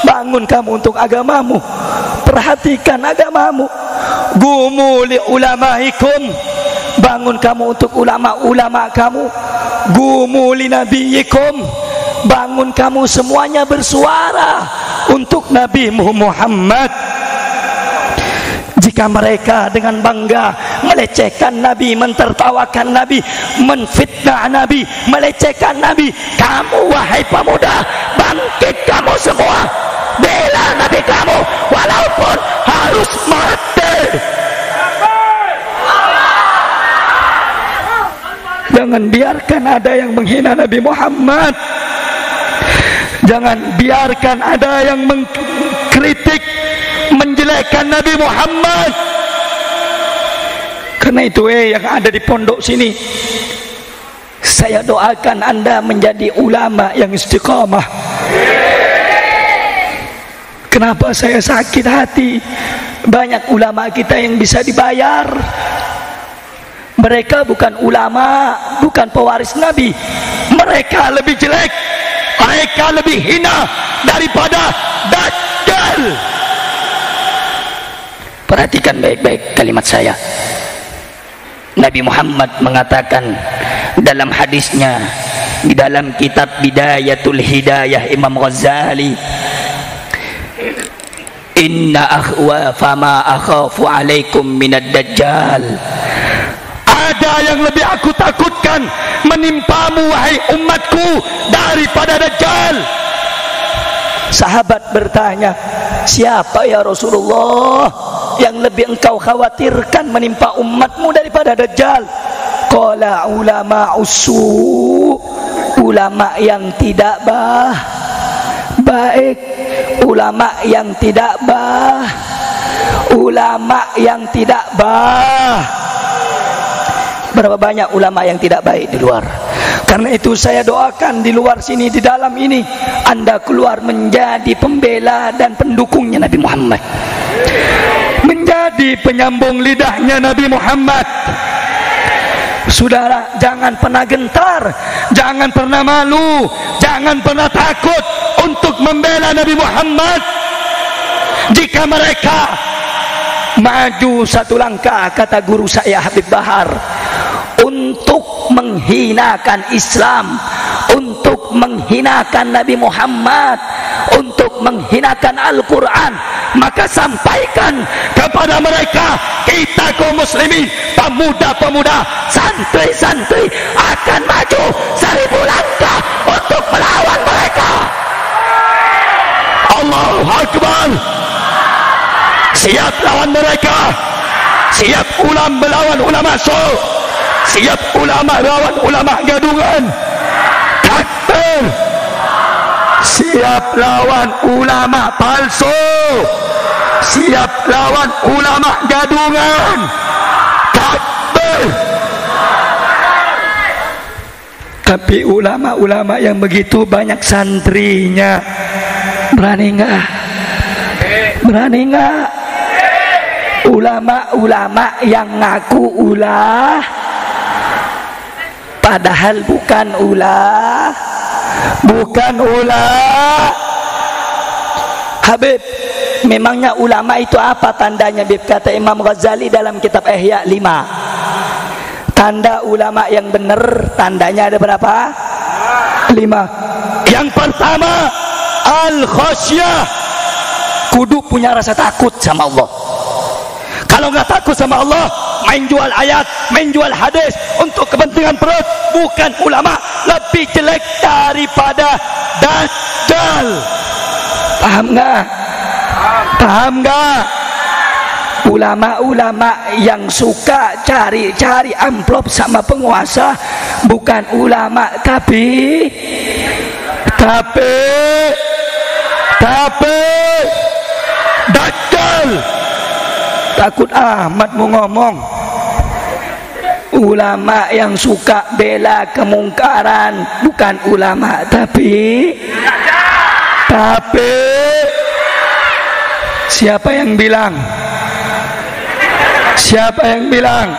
S1: bangun kamu untuk agamamu, perhatikan agamamu. Gumu li ulamaikum, bangun kamu untuk ulama-ulama kamu. Gumu li nabiyikum, bangun kamu semuanya bersuara untuk Nabi Muhammad. Jika mereka dengan bangga melecehkan Nabi, mentertawakan Nabi, menfitnah Nabi, melecehkan Nabi, kamu wahai pemuda, bangkit kamu semua, bela Nabi kamu walaupun harus mati. Jangan biarkan ada yang menghina Nabi Muhammad. Jangan biarkan ada yang mengkritik, menjelekkan Nabi Muhammad. Karena itu yang ada di pondok sini, saya doakan anda menjadi ulama yang istiqamah. Kenapa saya sakit hati? Banyak ulama kita yang bisa dibayar, mereka bukan ulama, bukan pewaris Nabi, mereka lebih jelek, mereka lebih hina daripada Dajjal. Perhatikan baik-baik kalimat saya. Nabi Muhammad mengatakan dalam hadisnya di dalam kitab Bidayatul Hidayah Imam Ghazali, inna akhwa fama akhafu alaikum minad dajjal. Ada yang lebih aku takutkan menimpamu wahai umatku daripada Dajjal. Sahabat bertanya, siapa ya Rasulullah yang lebih engkau khawatirkan menimpa umatmu daripada Dajjal? Qala ulama usu, ulama yang tidak baik, ulama yang tidak bah, ulama yang tidak bah. Berapa banyak ulama yang tidak baik di luar. Karena itu saya doakan di luar sini, di dalam ini Anda keluar menjadi pembela dan pendukungnya Nabi Muhammad, menjadi penyambung lidahnya Nabi Muhammad. Saudara, jangan pernah gentar, jangan pernah malu, jangan pernah takut untuk membela Nabi Muhammad. Jika mereka maju satu langkah, kata guru saya Habib Bahar, untuk menghinakan Islam, untuk menghinakan Nabi Muhammad, untuk menghinakan Al-Quran, maka sampaikan kepada mereka, kita kaum muslimin, pemuda-pemuda, santri-santri akan maju 1000 langkah untuk melawan mereka. Allahu Akbar. Siap lawan mereka, siap ulama melawan ulama so, siap ulama lawan ulama gadungan. Takbir. Siap lawan ulama palsu, siap lawan ulama gadungan. Takbir. Tapi ulama-ulama yang begitu banyak santrinya, berani enggak? Berani enggak? Ulama-ulama yang ngaku ulah padahal bukan ulah, bukan ulah. Habib, memangnya ulama itu apa tandanya, Habib? Kata Imam Ghazali dalam kitab Ihya 5. Tanda ulama yang benar, tandanya ada berapa? 5. Yang pertama, al-khasyah, kudu punya rasa takut sama Allah. Kalau nggak takut sama Allah, main jual ayat, main jual hadis untuk kepentingan perut, bukan ulama. Lebih jelek daripada Dajjal. Paham nggak? Paham nggak? Ulama-ulama yang suka cari-cari amplop sama penguasa bukan ulama, tapi Dajjal. Takut amat mau ngomong. Ulama yang suka bela kemungkaran bukan ulama, tapi siapa yang bilang? Siapa yang bilang?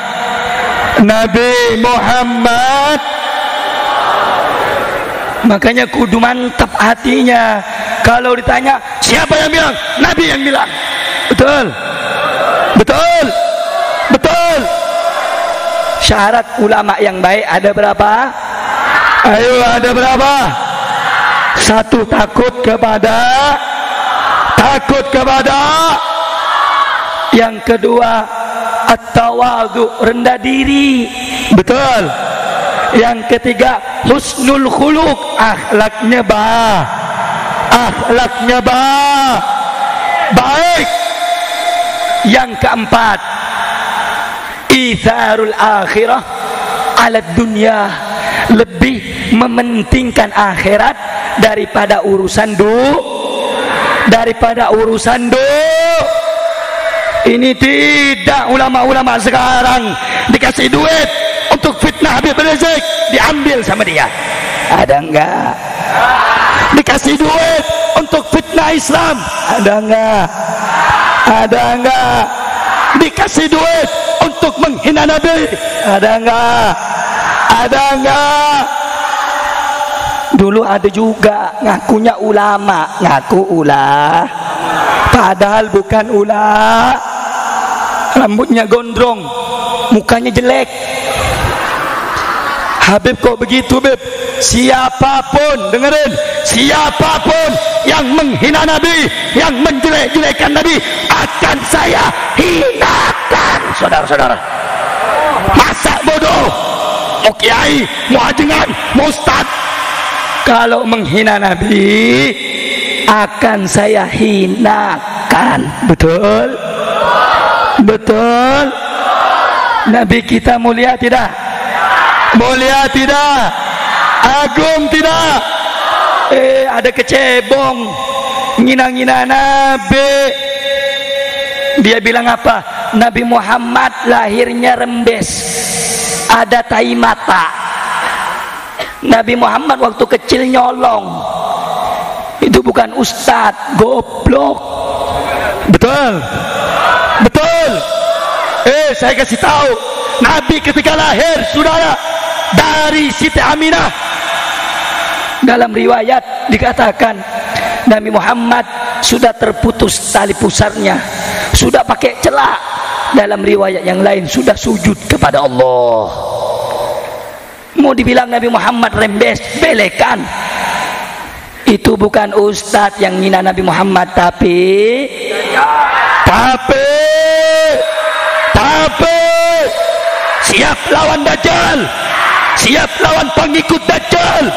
S1: Nabi Muhammad. Makanya kudu mantap hatinya. Kalau ditanya siapa yang bilang? Nabi yang bilang. Betul. Betul. Betul. Syarat ulama yang baik ada berapa? Ayo, ada berapa? 1, takut kepada. Yang kedua, at-tawadhu, rendah diri. Betul. Yang ketiga, husnul khuluq, akhlaknya baik. Yang keempat, itharul akhirah ala dunya, lebih mementingkan akhirat daripada urusan Ini tidak ulama-ulama sekarang. Dikasih duit untuk fitnah Habib Rizik, diambil sama dia. Ada enggak? Dikasih duit untuk fitnah Islam, ada enggak? Ada enggak? Dikasih duit untuk menghina Nabi, ada enggak? Ada enggak? Dulu ada juga ngakunya ulama, ngaku ulah, padahal bukan ulah. Rambutnya gondrong, mukanya jelek. Habib kok begitu, Beb? Siapapun, dengerin, siapapun yang menghina Nabi, yang menjelek-jelekan Nabi, akan saya hinakan, saudara-saudara. Masa bodoh, mau kiai, mau ajengan, mau ustad, kalau menghina Nabi akan saya hinakan. Betul? Betul? Nabi kita mulia tidak? Mulia tidak? Agung tidak? Ada kecebong ngina-ngina Nabi. Dia bilang apa? Nabi Muhammad lahirnya rembes, ada tai mata. Nabi Muhammad waktu kecil nyolong. Itu bukan ustadz, goblok. Betul, betul. Saya kasih tahu, Nabi ketika lahir, saudara, dari Siti Aminah. Dalam riwayat dikatakan Nabi Muhammad sudah terputus tali pusarnya, sudah pakai celak. Dalam riwayat yang lain sudah sujud kepada Allah. Mau dibilang Nabi Muhammad rembes, belekan. Itu bukan ustadz yang ngina Nabi Muhammad, tapi siap lawan Dajjal, siap lawan pengikut Dajjal,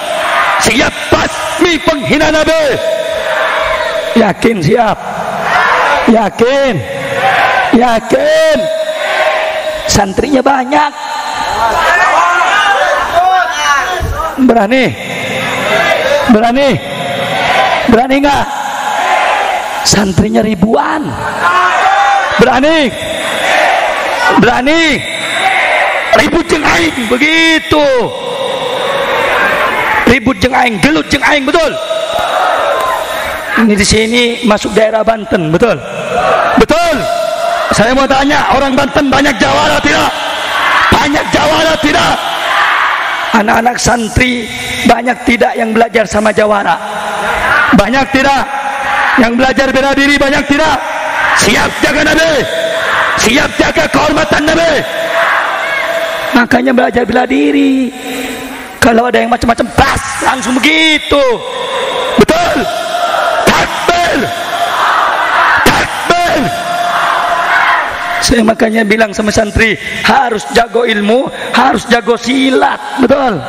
S1: siap basmi penghina Nabi. Yakin siap? Yakin? Yakin? Santrinya banyak. Berani? Berani? Berani nggak? Santrinya ribuan. Berani? Berani? Ribut jeng aing, begitu. Ribut jeng aing, gelut jeng aing, betul? Ini di sini masuk daerah Banten, betul? Betul? Saya mau tanya, orang Banten banyak jawara tidak? Banyak jawara tidak? Anak-anak santri banyak tidak yang belajar sama jawara? Banyak tidak? Yang belajar bela diri banyak tidak? Siap jaga Nabi, siap jaga kehormatan Nabi. Makanya belajar bela diri. Kalau ada yang macam-macam, bas, langsung begitu. Betul? Takbir, takbir. Saya makanya bilang sama santri, harus jago ilmu, harus jago silat. Betul?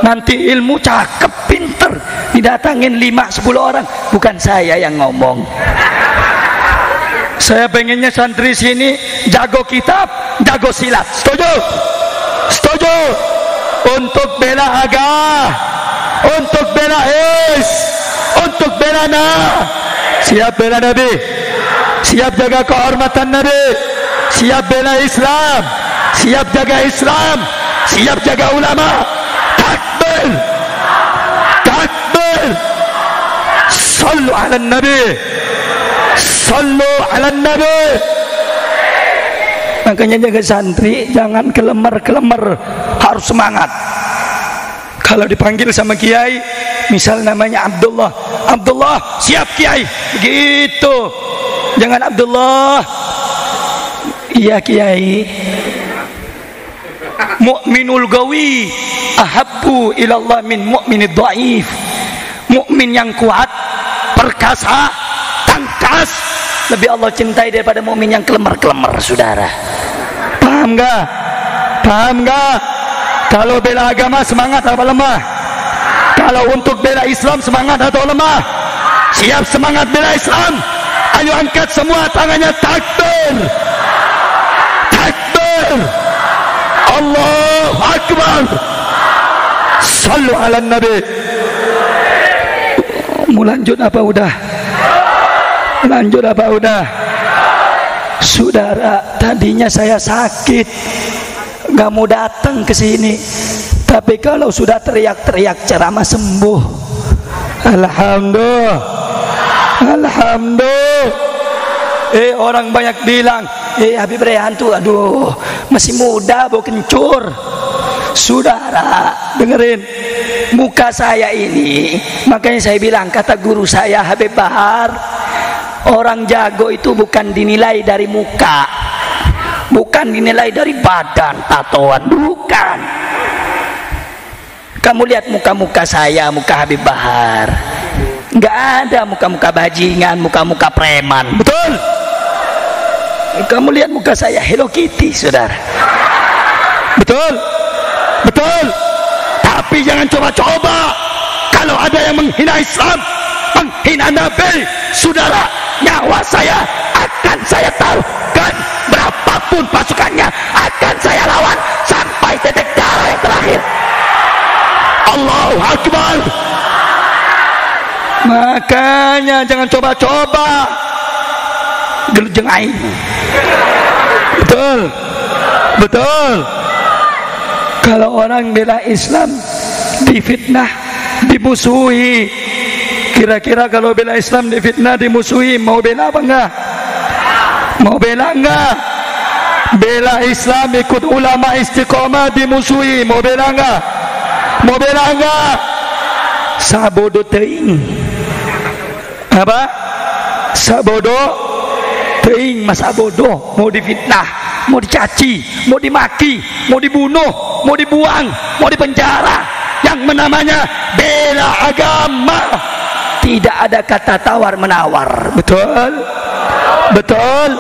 S1: Nanti ilmu cakep, pinter, didatangin 5-10 orang, bukan saya yang ngomong. Saya pengennya santri sini jago kitab, jago silat. Setuju? Setuju? Untuk bela agama, untuk bela untuk bela siap bela Nabi, siap jaga kehormatan Nabi, siap bela Islam, siap jaga Islam, siap jaga ulama. Takbir, takbir. Sallu ala Nabi, sallu ala Nabi. Makanya jaga santri jangan kelemar-kelemar, harus semangat. Kalau dipanggil sama kiai, misal namanya Abdullah, Abdullah siap kiai, begitu. Jangan Abdullah, iya kiai. Mukminul gawi ahabbu ilallah min mukminid dhaif. Mukmin yang kuat, perkasa, tangkas, lebih Allah cintai daripada mukmin yang kelemar-kelemar, saudara. Paham gak? Paham gak? Kalau bela agama semangat apa lemah? Kalau untuk bela Islam semangat atau lemah? Siap semangat bela Islam? Ayo angkat semua tangannya, takbir, takbir, Allahu Akbar. Sallu ala Nabi. Mau lanjut apa udah? Lanjut apa udah? Saudara, tadinya saya sakit, gak mau datang ke sini, tapi kalau sudah teriak-teriak ceramah sembuh. Alhamdulillah, alhamdulillah. Orang banyak bilang, Habib Rehan tuh, aduh, masih muda, bau kencur. Saudara, dengerin, muka saya ini, makanya saya bilang, kata guru saya Habib Bahar, orang jago itu bukan dinilai dari muka, bukan dinilai dari badan, tatoan, bukan. Kamu lihat muka-muka saya, muka Habib Bahar, nggak ada muka-muka bajingan, muka-muka preman, betul? Kamu lihat muka saya, Hello Kitty, saudara. Betul? Betul? Tapi jangan coba-coba. Kalau ada yang menghina Islam, menghina Nabi, saudara, nyawa saya akan saya taruhkan, berapapun pasukannya akan saya lawan sampai titik darah yang terakhir. Allahu Akbar, Makanya jangan coba-coba gelujeng aing. Betul, betul. Kalau orang bela Islam difitnah, dimusuhi, kira-kira kalau bela Islam difitnah, dimusuhi, mau bela apa enggak? Mau bela enggak? Bela Islam ikut ulama istiqomah, dimusuhi, mau bela enggak? Mau bela enggak? Sabodo teuing. Apa? Sabodo teuing, masa bodoh, mau difitnah, mau dicaci, mau dimaki, mau dibunuh, mau dibuang, mau dipenjara. Yang namanya bela agama, tidak ada kata tawar menawar. Betul, betul.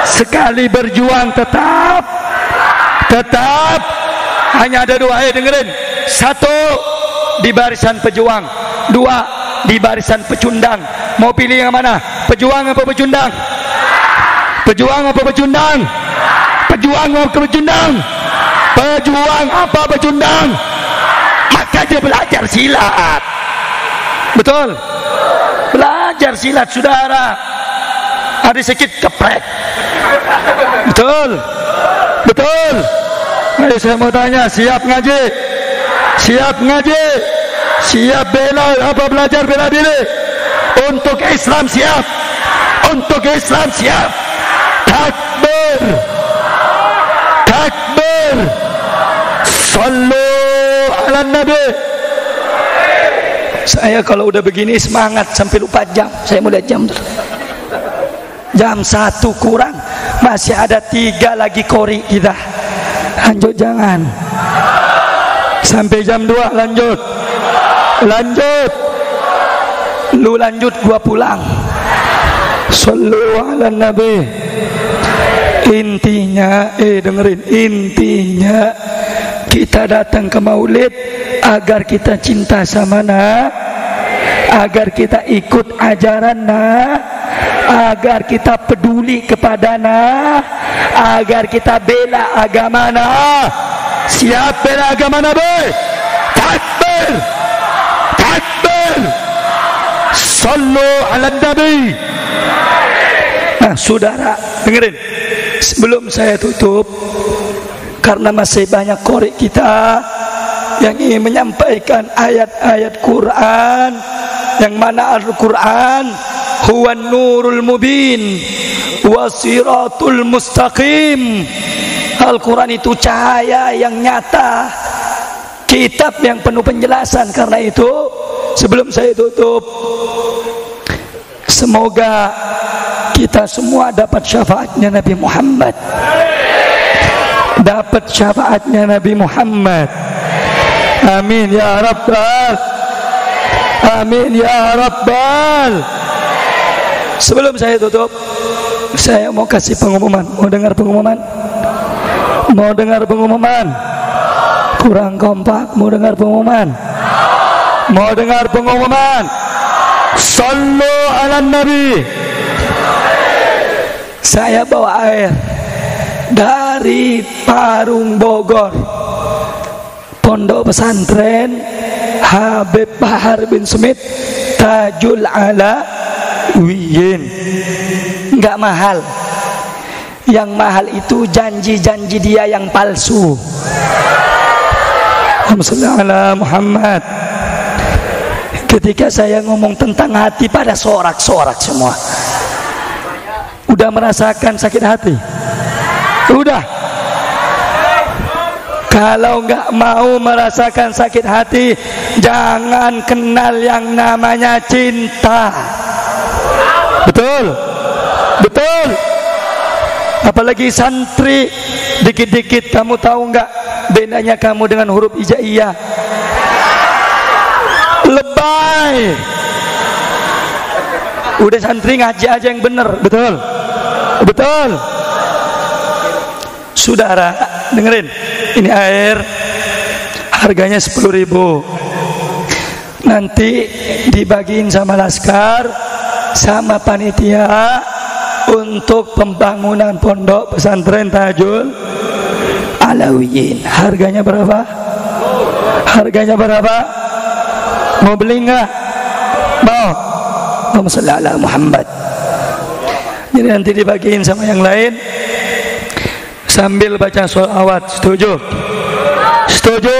S1: Sekali berjuang tetap hanya ada dua. Dengerin, satu di barisan pejuang, dua di barisan pecundang. Mau pilih yang mana? Pejuang apa pecundang? Pejuang apa pecundang? Pejuang apa pecundang? Pejuang apa pecundang? Makanya belajar silat. Betul, belajar silat saudara. Ada sedikit keprek. Betul, betul. Ayo saya mau tanya, siap ngaji? Siap ngaji? Siap bela apa belajar bela diri? Untuk Islam siap? Untuk Islam siap? Takbir, takbir. Sallu ala Nabi. Saya kalau udah begini semangat sampai lupa jam. Saya mau lihat jam dulu. Jam 1 kurang, masih ada 3 lagi kori kita. Lanjut jangan. Sampai jam 2 lanjut. Lanjut. Lu lanjut, gua pulang. Sallu ala Nabi. Intinya, dengerin, intinya kita datang ke maulid agar kita cinta sama agar kita ikut ajaran agar kita peduli kepada agar kita bela agama Siap bela agama Nabi? Takbir, takbir. Sallu ala Nabi. Nah saudara, dengerin, sebelum saya tutup, karena masih banyak korek kita yang ingin menyampaikan ayat-ayat Quran, yang mana Al-Quran huwan nurul mubin wasiratul mustaqim. Al-Quran itu cahaya yang nyata, kitab yang penuh penjelasan. Karena itu sebelum saya tutup, semoga kita semua dapat syafaatnya Nabi Muhammad, dapat syafaatnya Nabi Muhammad. Amin ya Rabbal, amin ya Rabbal. Sebelum saya tutup, saya mau kasih pengumuman. Mau dengar pengumuman? Mau dengar pengumuman? Kurang kompak. Mau dengar pengumuman? Mau dengar pengumuman? Sallu ala Nabi. Saya bawa air dari Parung Bogor, Pondok Pesantren Habib Bahar bin Smith Tajul Alawiyin. Enggak mahal. Yang mahal itu janji-janji dia yang palsu. Allahumma Muhammad. Ketika saya ngomong tentang hati, pada sorak-sorak semua. Udah merasakan sakit hati? Udah. Kalau nggak mau merasakan sakit hati, jangan kenal yang namanya cinta. Betul, betul. Apalagi santri, dikit-dikit kamu tahu nggak bedanya kamu dengan huruf hijaiyah? Lebay. Udah santri ngaji aja yang bener, betul, betul. Saudara, dengerin, ini air harganya 10.000. Nanti dibagiin sama laskar, sama panitia untuk pembangunan pondok pesantren Tajul Alawiyin. Harganya berapa? Harganya berapa? Mau beli nggak? Mau? Allahumma sholli ala Muhammad. Jadi nanti dibagiin sama yang lain sambil baca sholawat. Setuju? Setuju?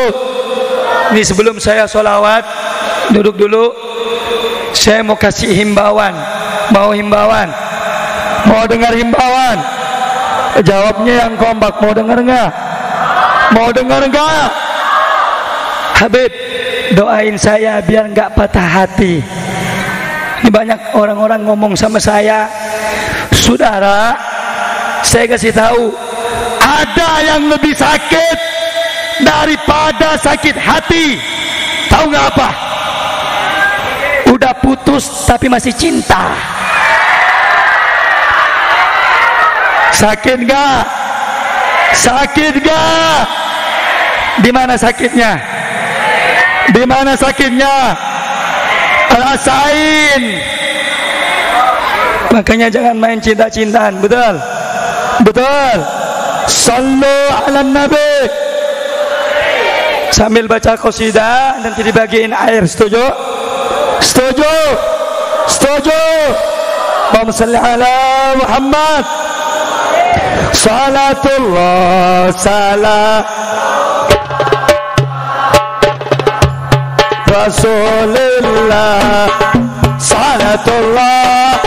S1: Ini sebelum saya sholawat, duduk dulu. Saya mau kasih himbauan. Mau himbauan? Mau dengar himbauan? Jawabnya yang kompak. Mau dengar enggak? Mau dengar enggak? Habib, doain saya biar enggak patah hati. Ini banyak orang-orang ngomong sama saya, saudara, saya kasih tahu, ada yang lebih sakit daripada sakit hati. Tahu nggak apa? Udah putus tapi masih cinta. Sakit nggak? Sakit nggak? Di mana sakitnya? Di mana sakitnya? Rasain. Makanya jangan main cinta-cintaan. Betul? Betul? Sallu ala nabi. Sambil baca qasidah nanti dibagiin air. Setuju? Setuju? Setuju? Allahumma salli ala Muhammad. Salatullah salam Rasulullah. Salatullah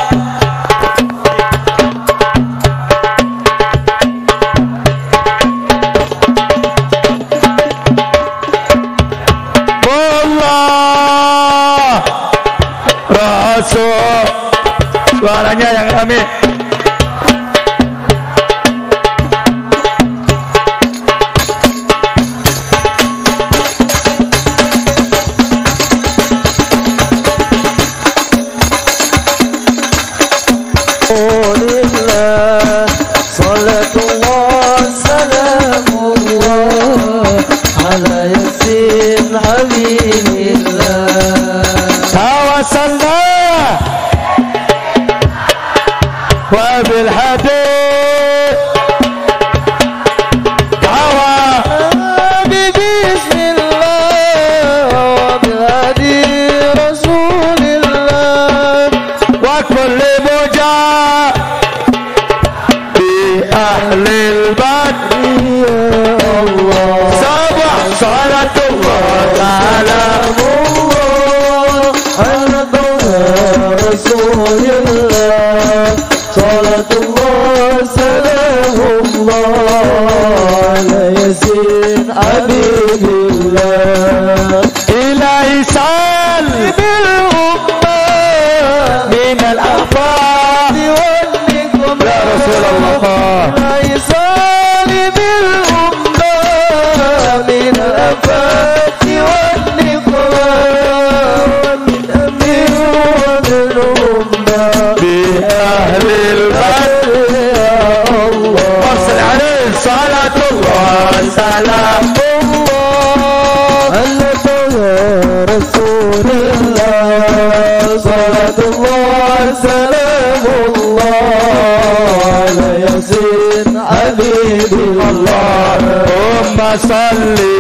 S1: Allah Rasul. Suaranya yang rame. Allahumma salli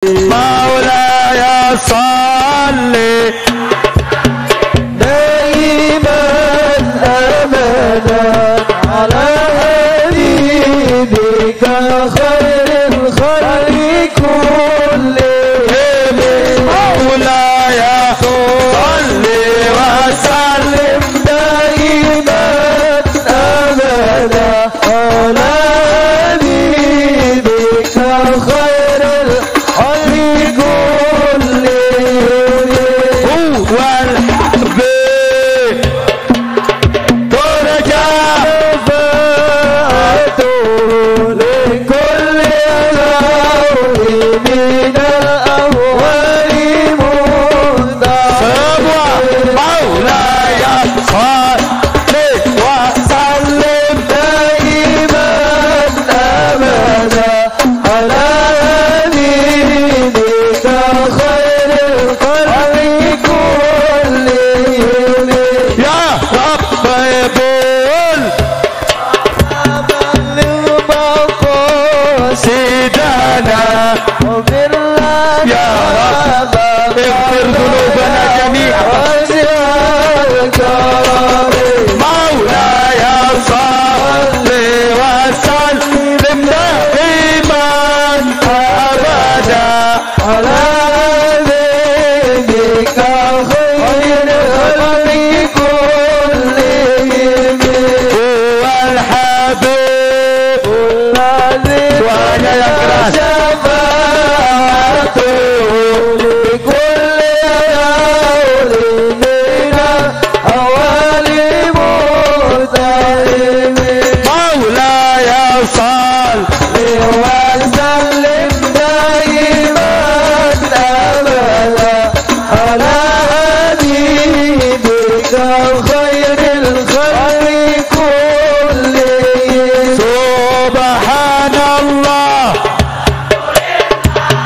S1: Maulaya salli
S2: daiman abadan ala habibika khairil khalqi kullihim
S1: maulaya salli wa sallim
S2: daiman abadan ala habibika khairil khalqi kullihim
S1: wal habib turja semua maulaya salli wa sallim ya rabbul sidana ya rabb اغفر ذنوبنا جميعا مولاي صل وسلم دائما ابدا
S2: على نبيك خير الخلق كلهم
S1: هو الحبيب
S2: الذي
S1: وانا يا كراس
S2: شفاعته لكل يوم من أوالي متهم
S1: مولاي صل
S2: وسلم دائما أبدا على حبيبك خير الخلق كلهم
S1: سبحان الله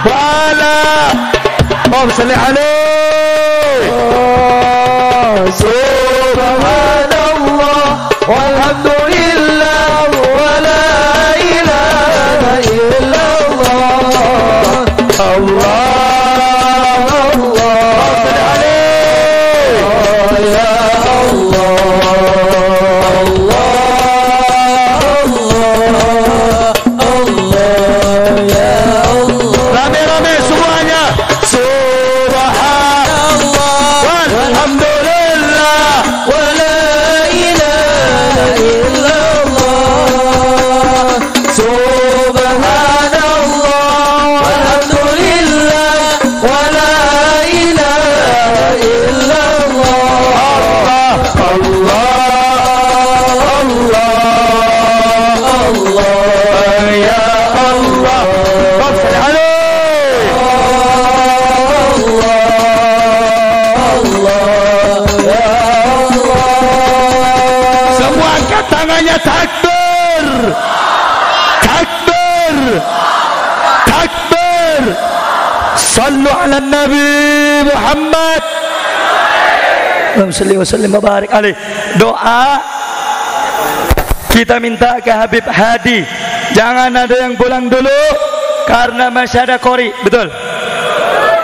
S1: ولا اللهم صل عليه
S2: سبحان الله والحمد لله ولا إله إلا الله الله
S1: صل عليه
S2: يا
S1: rame-rame semuanya subhanallah walhamdulillah
S2: ولا إله إلا الله سبحان الله والحمد لله ولا إله إلا الله
S1: الله ya Allah صل عليه semua angkat tangannya takbir takbir takbir sallu ala nabi Muhammad Allahumma salli wa sallim wa barik alaih. Doa kita minta ke Habib Hadi, jangan ada yang pulang dulu karena masih ada qori, betul?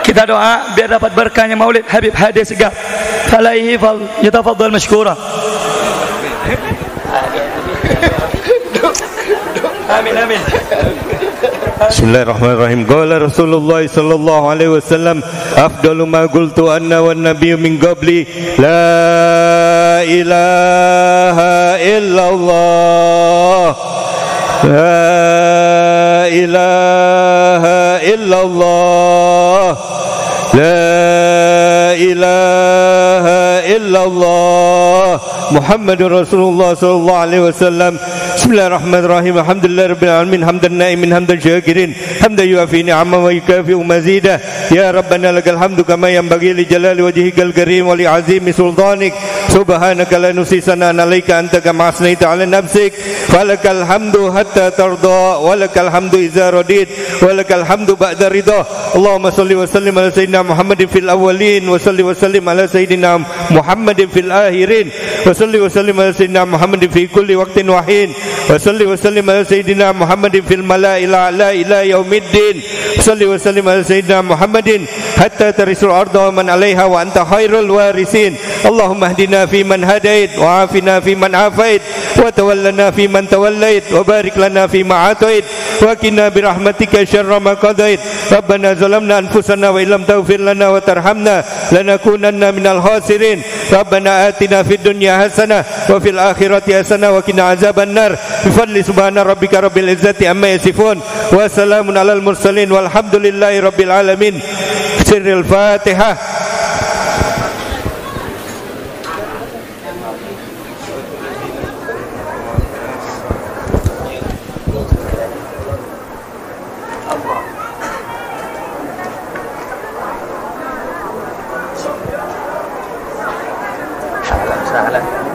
S1: Kita doa biar dapat berkahnya Maulid Habib Hadi Segaf. Falaihi fal yatafaddal mashkura. Amin amin.
S6: Bismillahirrahmanirrahim. Qala Rasulullah sallallahu alaihi wasallam, afdalu ma qultu anna wan nabiyyu min qabli la ilaha illallah. La ilaha illallah. La ilaha illallah. Muhammadur Rasulullah sallallahu alaihi wasallam. Bismillahirrahmanirrahim. Alhamdulillahirabbil alamin, hamdan na'imin, hamdan syakirin, hamdan yuafi ni'ama wa yukafi mazidah. Ya Rabbana lakal hamdu kama yanbaghi li jalali wajhikal karim wa li azimi sultanik. Subhanaka la nuhsi sana'an 'alaika anta kama asnaita 'ala nafsik. Falakal hamdu hatta tarda wa lakal hamdu idza radit wa lakal hamdu ba'da ridha. Allahumma shalli wa sallim ala sayyidina Muhammadin fil awwalin wa salli wa sallim ala sayyidina Muhammadin fil akhirin wa salli wa sallim ala sayyidina Muhammadin fi kulli waqtin wa hin wa salli wa sallim ala sayyidina Muhammadin fil mala'il a'la ila yaumiddin salli wa sallim ala sayyidina Muhammadin hatta tarisul arda wa man 'alaiha wa anta khairul warisin. Allahumma hdina fi man hadait wa afina fi man afait wa tawallana fi man tawallait wa barik lana fi ma atait wa qina bi rahmatika syarra ma qadait. Rabbana zalamna anfusana wa illam taghfir lana wa tarhamna lanakunanna minal khasirin. Rabbana atina fid dunya hasanah wa fil akhirati hasanah wa qina azabannar. Bi fadli subhana rabbika rabbil izzati amma yasifun wa salamun alal mursalin walhamdulillahi rabbil alamin. Sirril Fatihah.
S4: Salam.